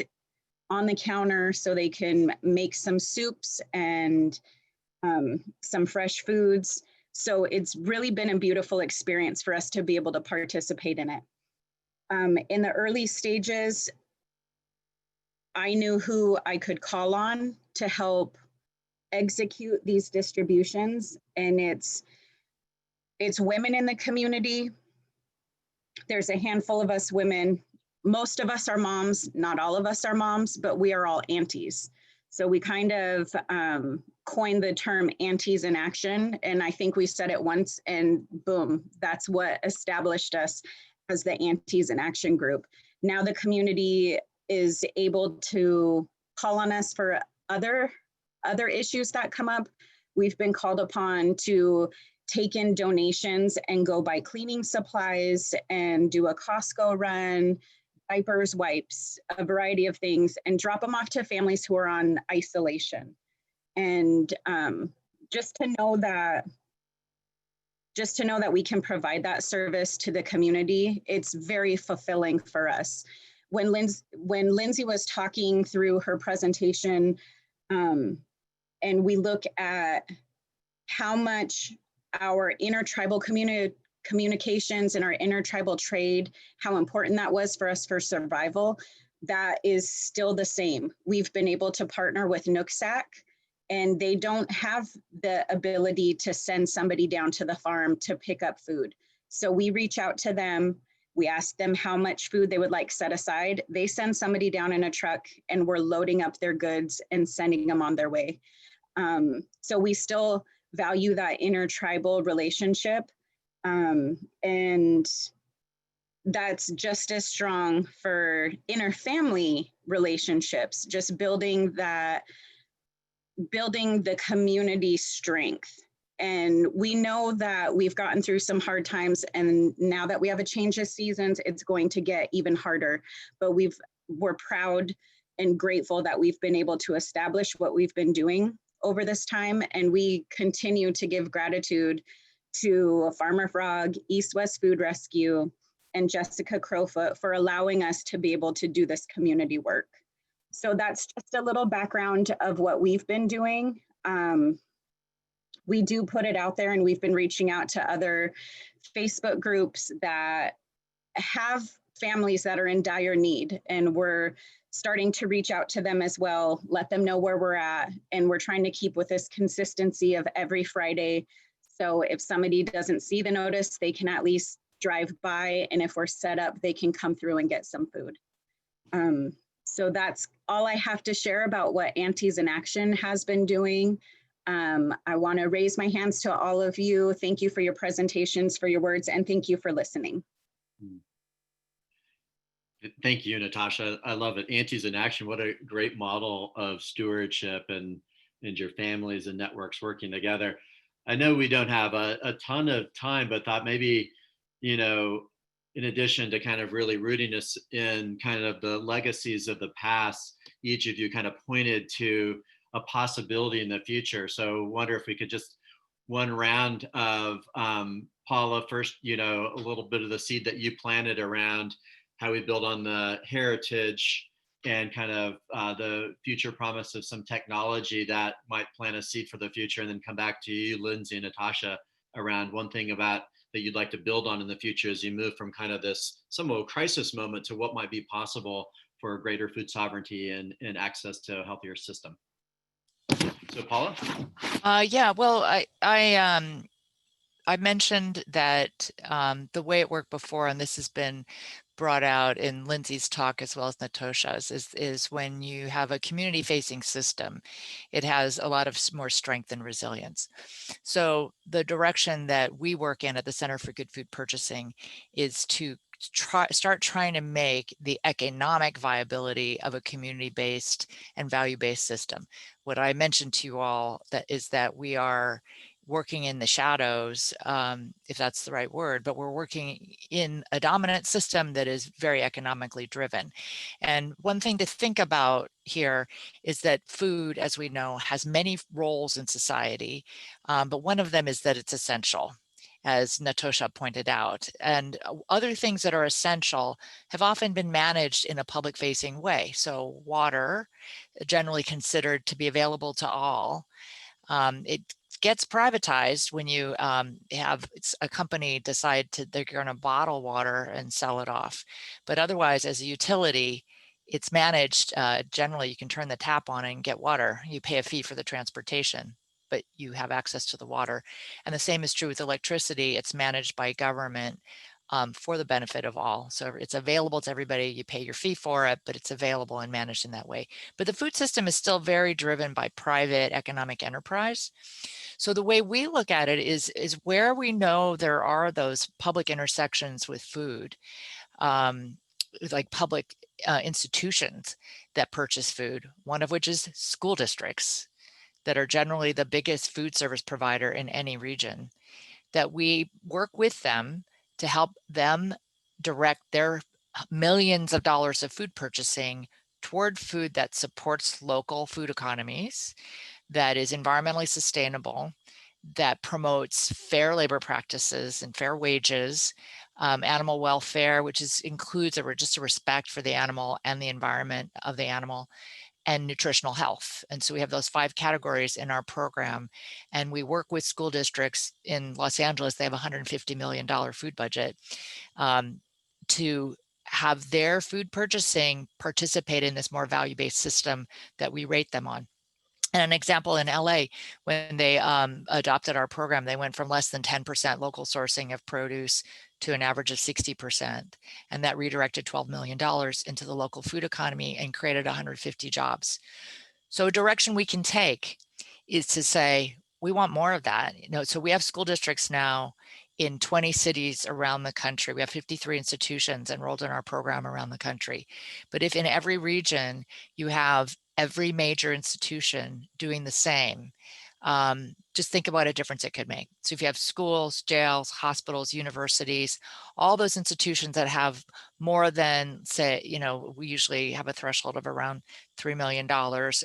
S5: on the counter so they can make some soups and some fresh foods. So it's really been a beautiful experience for us to be able to participate in it. In the early stages, I knew who I could call on to help execute these distributions. And it's women in the community. There's a handful of us women. Most of us are moms, not all of us are moms, but we are all aunties. So we kind of coined the term aunties in action. And I think we said it once and boom, that's what established us as the aunties in action group. Now the community is able to call on us for other issues that come up. We've been called upon to take in donations and go buy cleaning supplies and do a Costco run, diapers, wipes, a variety of things, and drop them off to families who are on isolation. And just to know that we can provide that service to the community, it's very fulfilling for us. When Lindsay was talking through her presentation, and we look at how much our intertribal communications and our intertribal trade, how important that was for us for survival, that is still the same. We've been able to partner with Nooksack, and they don't have the ability to send somebody down to the farm to pick up food. So we reach out to them, we ask them how much food they would like set aside. They send somebody down in a truck and we're loading up their goods and sending them on their way. So we still value that intertribal relationship. And that's just as strong for interfamily relationships, just building the community strength. And we know that we've gotten through some hard times, and now that we have a change of seasons, it's going to get even harder. But we're proud and grateful that we've been able to establish what we've been doing over this time. And we continue to give gratitude to Farmer Frog, East West Food Rescue, and Jessica Crowfoot for allowing us to be able to do this community work. So that's just a little background of what we've been doing. We do put it out there, and we've been reaching out to other Facebook groups that have families that are in dire need, and we're starting to reach out to them as well, let them know where we're at, and we're trying to keep with this consistency of every Friday. So if somebody doesn't see the notice, they can at least drive by, and if we're set up, they can come through and get some food. So that's all I have to share about what Aunties in Action has been doing. I want to raise my hands to all of you. Thank you for your presentations, for your words, and thank you for listening.
S1: Thank you, Natasha. I love it. Aunties in Action, what a great model of stewardship and your families and networks working together. I know we don't have a ton of time, but thought maybe, in addition to kind of really rooting us in kind of the legacies of the past, each of you kind of pointed to a possibility in the future. So wonder if we could just one round of Paula first, a little bit of the seed that you planted around how we build on the heritage and kind of the future promise of some technology that might plant a seed for the future, and then come back to you, Lindsay and Natasha, around one thing about that you'd like to build on in the future as you move from kind of this somewhat crisis moment to what might be possible for greater food sovereignty and access to a healthier system. So Paula?
S3: Yeah, well, I mentioned that the way it worked before, and this has been brought out in Lindsay's talk as well as Natasha's, is when you have a community-facing system, it has a lot of more strength and resilience. So the direction that we work in at the Center for Good Food Purchasing is to start trying to make the economic viability of a community-based and value-based system. What I mentioned to you all is that we are working in the shadows, if that's the right word, but we're working in a dominant system that is very economically driven. And one thing to think about here is that food, as we know, has many roles in society, but one of them is that it's essential, as Natasha pointed out. And other things that are essential have often been managed in a public-facing way. So water, generally considered to be available to all. It gets privatized when you have a company decide they're going to bottle water and sell it off. But otherwise, as a utility, it's managed, generally you can turn the tap on and get water. You pay a fee for the transportation, but you have access to the water. And the same is true with electricity. It's managed by government for the benefit of all. So it's available to everybody. You pay your fee for it, but it's available and managed in that way. But the food system is still very driven by private economic enterprise. So the way we look at it is where we know there are those public intersections with food, like public institutions that purchase food, one of which is school districts that are generally the biggest food service provider in any region, that we work with them to help them direct their millions of dollars of food purchasing toward food that supports local food economies, that is environmentally sustainable, that promotes fair labor practices and fair wages, animal welfare, which includes just a respect for the animal and the environment of the animal, and nutritional health. And so we have those 5 categories in our program, and we work with school districts in Los Angeles. They have a $150 million food budget to have their food purchasing participate in this more value-based system that we rate them on. And an example in LA, when they adopted our program, they went from less than 10% local sourcing of produce to an average of 60%. And that redirected $12 million into the local food economy and created 150 jobs. So a direction we can take is to say, we want more of that. So we have school districts now in 20 cities around the country. We have 53 institutions enrolled in our program around the country. But if in every region you have every major institution doing the same, just think about a difference it could make. So if you have schools, jails, hospitals, universities, all those institutions that have more than, say, we usually have a threshold of around $3 million.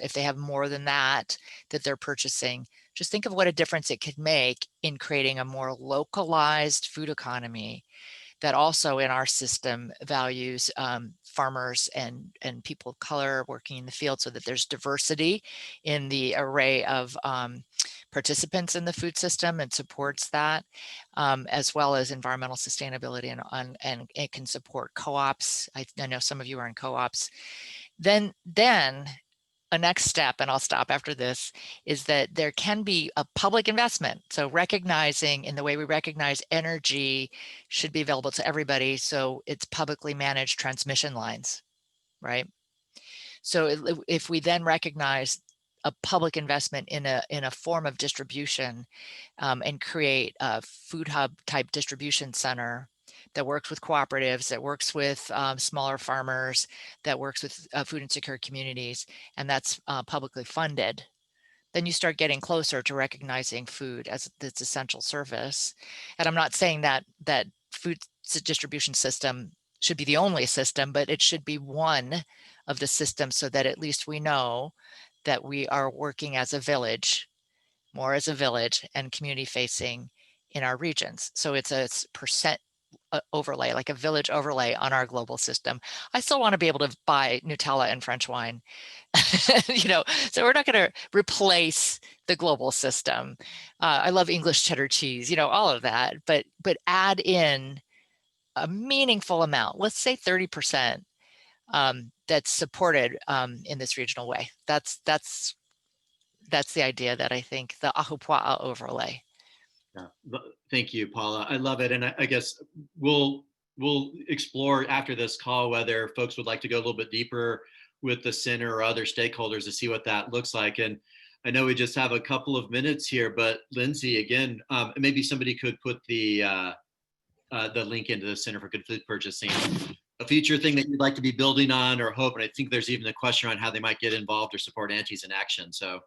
S3: If they have more than that they're purchasing, just think of what a difference it could make in creating a more localized food economy that also in our system values farmers and people of color working in the field, so that there's diversity in the array of participants in the food system and supports that, as well as environmental sustainability, and it can support co-ops. I know some of you are in co-ops. Then a next step, and I'll stop after this, is that there can be a public investment. So recognizing, in the way we recognize energy should be available to everybody, so it's publicly managed transmission lines, right? So if we then recognize a public investment in a form of distribution, and create a food hub type distribution center that works with cooperatives, that works with smaller farmers, that works with food insecure communities, and that's publicly funded, then you start getting closer to recognizing food as this essential service. And I'm not saying that food distribution system should be the only system, but it should be one of the systems, so that at least we know that we are working as a village, more as a village and community facing in our regions. So it's a percent overlay, like a village overlay on our global system. I still want to be able to buy Nutella and French wine, so we're not going to replace the global system. I love English cheddar cheese, all of that, but add in a meaningful amount, let's say 30%, that's supported in this regional way. That's the idea that I think the Ahupua'a overlay.
S1: Yeah. Thank you, Paula. I love it. And I guess we'll explore after this call whether folks would like to go a little bit deeper with the center or other stakeholders to see what that looks like. And I know we just have a couple of minutes here, but Lindsay, again, maybe somebody could put the link into the Center for Good Food Purchasing, a future thing that you'd like to be building on or hope. And I think there's even a question on how they might get involved or support Aunties in Action. So.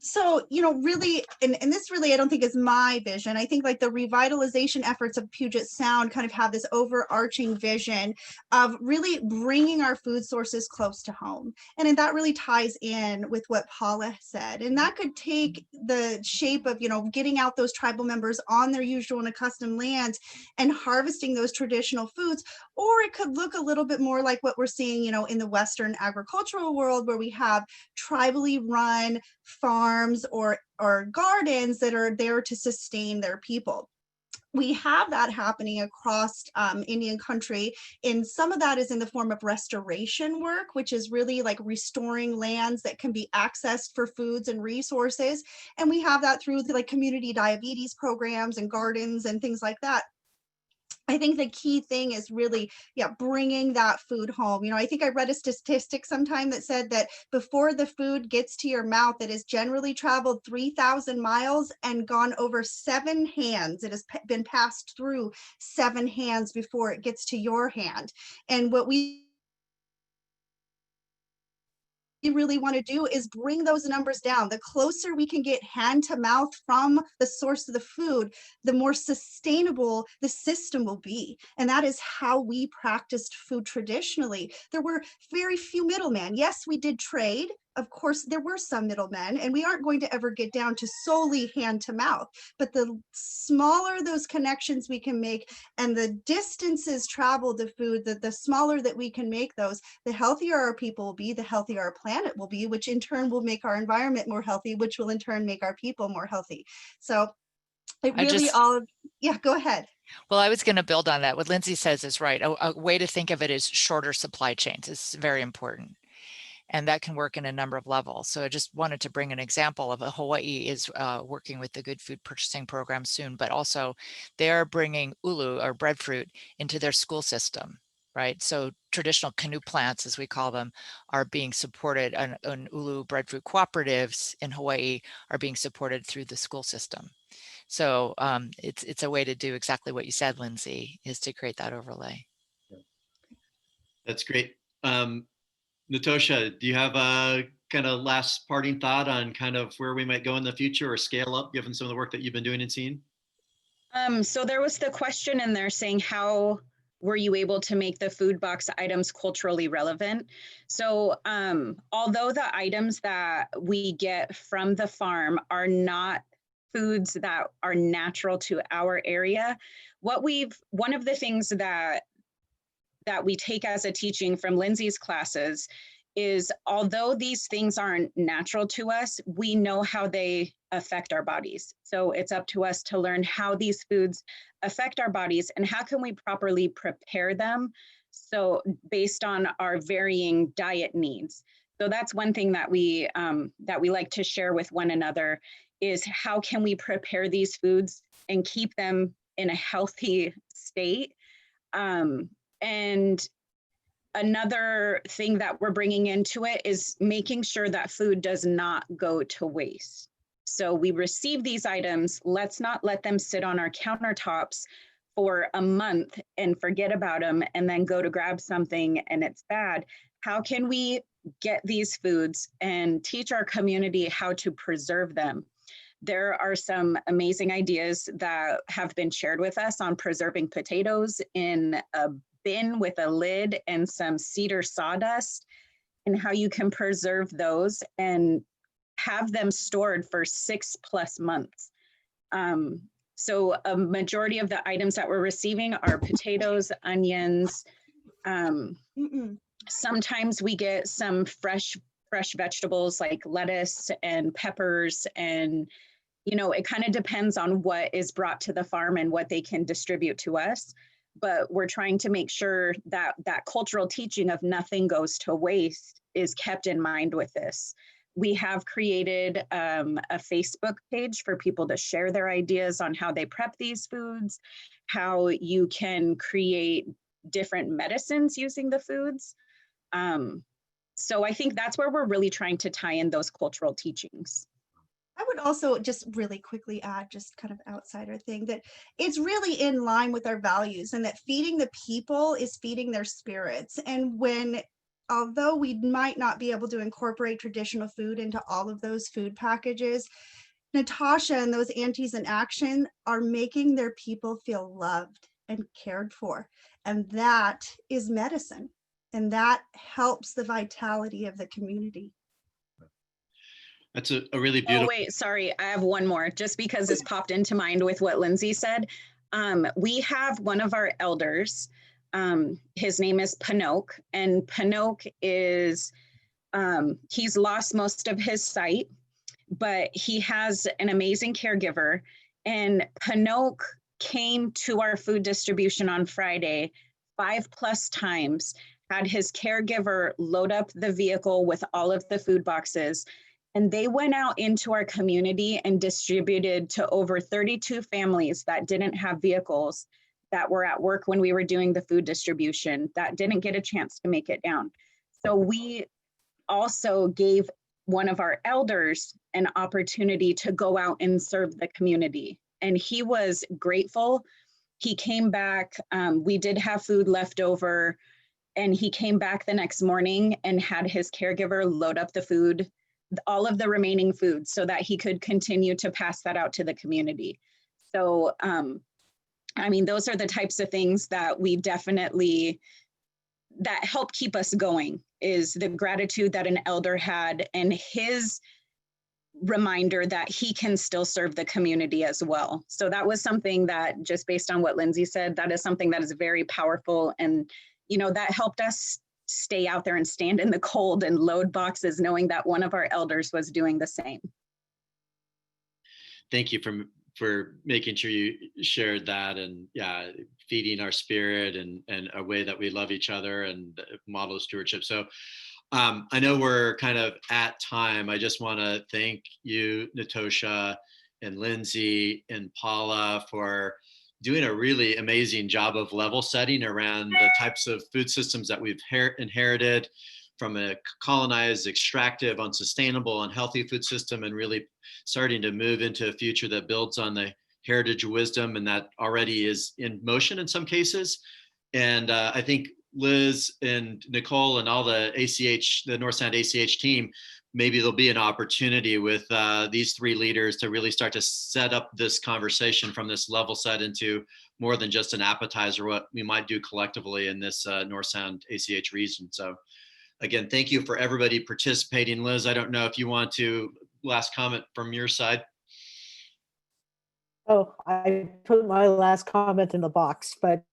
S4: So, really, and this really, I don't think is my vision. I think like the revitalization efforts of Puget Sound kind of have this overarching vision of really bringing our food sources close to home. And that really ties in with what Paula said. And that could take the shape of, getting out those tribal members on their usual and accustomed lands and harvesting those traditional foods. Or it could look a little bit more like what we're seeing, in the Western agricultural world, where we have tribally run farms or gardens that are there to sustain their people. we have that happening across Indian country. And some of that is in the form of restoration work, which is really like restoring lands that can be accessed for foods and resources. And we have that through the like community diabetes programs and gardens and things like that. I think the key thing is really, bringing that food home. I think I read a statistic sometime that said that before the food gets to your mouth, it has generally traveled 3,000 miles and gone over 7 hands. It has been passed through 7 hands before it gets to your hand. And what we really want to do is bring those numbers down. The closer we can get hand to mouth from the source of the food, the more sustainable the system will be. And that is how we practiced food traditionally. There were very few middlemen. Yes, we did trade. Of course, there were some middlemen, and we aren't going to ever get down to solely hand to mouth. But the smaller those connections we can make and the distances traveled to food, the smaller that we can make those, the healthier our people will be, the healthier our planet will be, which in turn will make our environment more healthy, which will in turn make our people more healthy. So it really go ahead.
S3: Well, I was going to build on that. What Lindsay says is right. A way to think of it is shorter supply chains is very important. And that can work in a number of levels. So I just wanted to bring an example of Hawaii is working with the Good Food Purchasing Program soon, but also they're bringing ulu or breadfruit into their school system, right? So traditional canoe plants, as we call them, are being supported, and ulu breadfruit cooperatives in Hawaii are being supported through the school system. So it's a way to do exactly what you said, Lindsay, is to create that overlay.
S1: That's great. Natosha, do you have a kind of last parting thought on kind of where we might go in the future or scale up given some of the work that you've been doing and seeing?
S5: So there was the question in there saying, how were you able to make the food box items culturally relevant? So although the items that we get from the farm are not foods that are natural to our area, one of the things that we take as a teaching from Lindsay's classes is, although these things aren't natural to us, we know how they affect our bodies. So it's up to us to learn how these foods affect our bodies and how can we properly prepare them, so based on our varying diet needs. So that's one thing that we like to share with one another, is how can we prepare these foods and keep them in a healthy state. And another thing that we're bringing into it is making sure that food does not go to waste. So we receive these items, let's not let them sit on our countertops for a month and forget about them and then go to grab something and it's bad. How can we get these foods and teach our community how to preserve them? There are some amazing ideas that have been shared with us on preserving potatoes in a bin with a lid and some cedar sawdust, and how you can preserve those and have them stored for 6+ months. So a majority of the items that we're receiving are potatoes, onions. Sometimes we get some fresh vegetables like lettuce and peppers, and it kind of depends on what is brought to the farm and what they can distribute to us. But we're trying to make sure that that cultural teaching of nothing goes to waste is kept in mind with this. We have created a Facebook page for people to share their ideas on how they prep these foods, how you can create different medicines using the foods. So I think that's where we're really trying to tie in those cultural teachings.
S4: I would also just really quickly add, just kind of outsider thing, that it's really in line with our values, and that feeding the people is feeding their spirits. And although we might not be able to incorporate traditional food into all of those food packages, Natasha and those aunties in action are making their people feel loved and cared for. And that is medicine. And that helps the vitality of the community.
S1: That's a really beautiful.
S5: Oh, wait, sorry. I have one more, just because this popped into mind with what Lindsay said. We have one of our elders. His name is Pinocchio, and Pinocchio is, he's lost most of his sight, but he has an amazing caregiver. And Pinocchio came to our food distribution on Friday 5+ times, had his caregiver load up the vehicle with all of the food boxes, and they went out into our community and distributed to over 32 families that didn't have vehicles, that were at work when we were doing the food distribution, that didn't get a chance to make it down. So we also gave one of our elders an opportunity to go out and serve the community. And he was grateful. He came back, we did have food left over, and he came back the next morning and had his caregiver load up the food, all of the remaining food, so that he could continue to pass that out to the community. So, I mean, those are the types of things that we definitely, that help keep us going, is the gratitude that an elder had and his reminder that he can still serve the community as well. So that was something that, just based on what Lindsay said, that is something that is very powerful. And, you know, that helped us stay out there and stand in the cold and load boxes, knowing that one of our elders was doing the same.
S1: Thank you for making sure you shared that, and yeah, feeding our spirit and a way that we love each other and model of stewardship. So I know we're kind of at time. I just want to thank you, Natosha and Lindsay and Paula, for doing a really amazing job of level setting around the types of food systems that we've inherited from a colonized, extractive, unsustainable, unhealthy food system, and really starting to move into a future that builds on the heritage wisdom and that already is in motion in some cases. And I think Liz and Nicole and all the ACH, the North Sound ACH team, maybe there'll be an opportunity with these three leaders to really start to set up this conversation from this level set into more than just an appetizer, what we might do collectively in this North Sound ACH region. So again, thank you for everybody participating. Liz, I don't know if you want to last comment from your side.
S2: Oh, I put my last comment in the box, but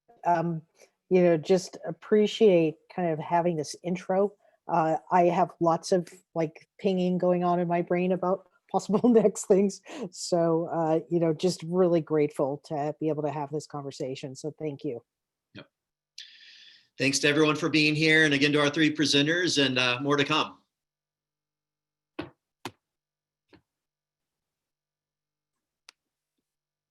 S2: you know, just appreciate kind of having this intro. I have lots of like pinging going on in my brain about possible next things. So, you know, just really grateful to be able to have this conversation. So thank you.
S1: Yep. Thanks to everyone for being here. And again, to our three presenters, and more to come.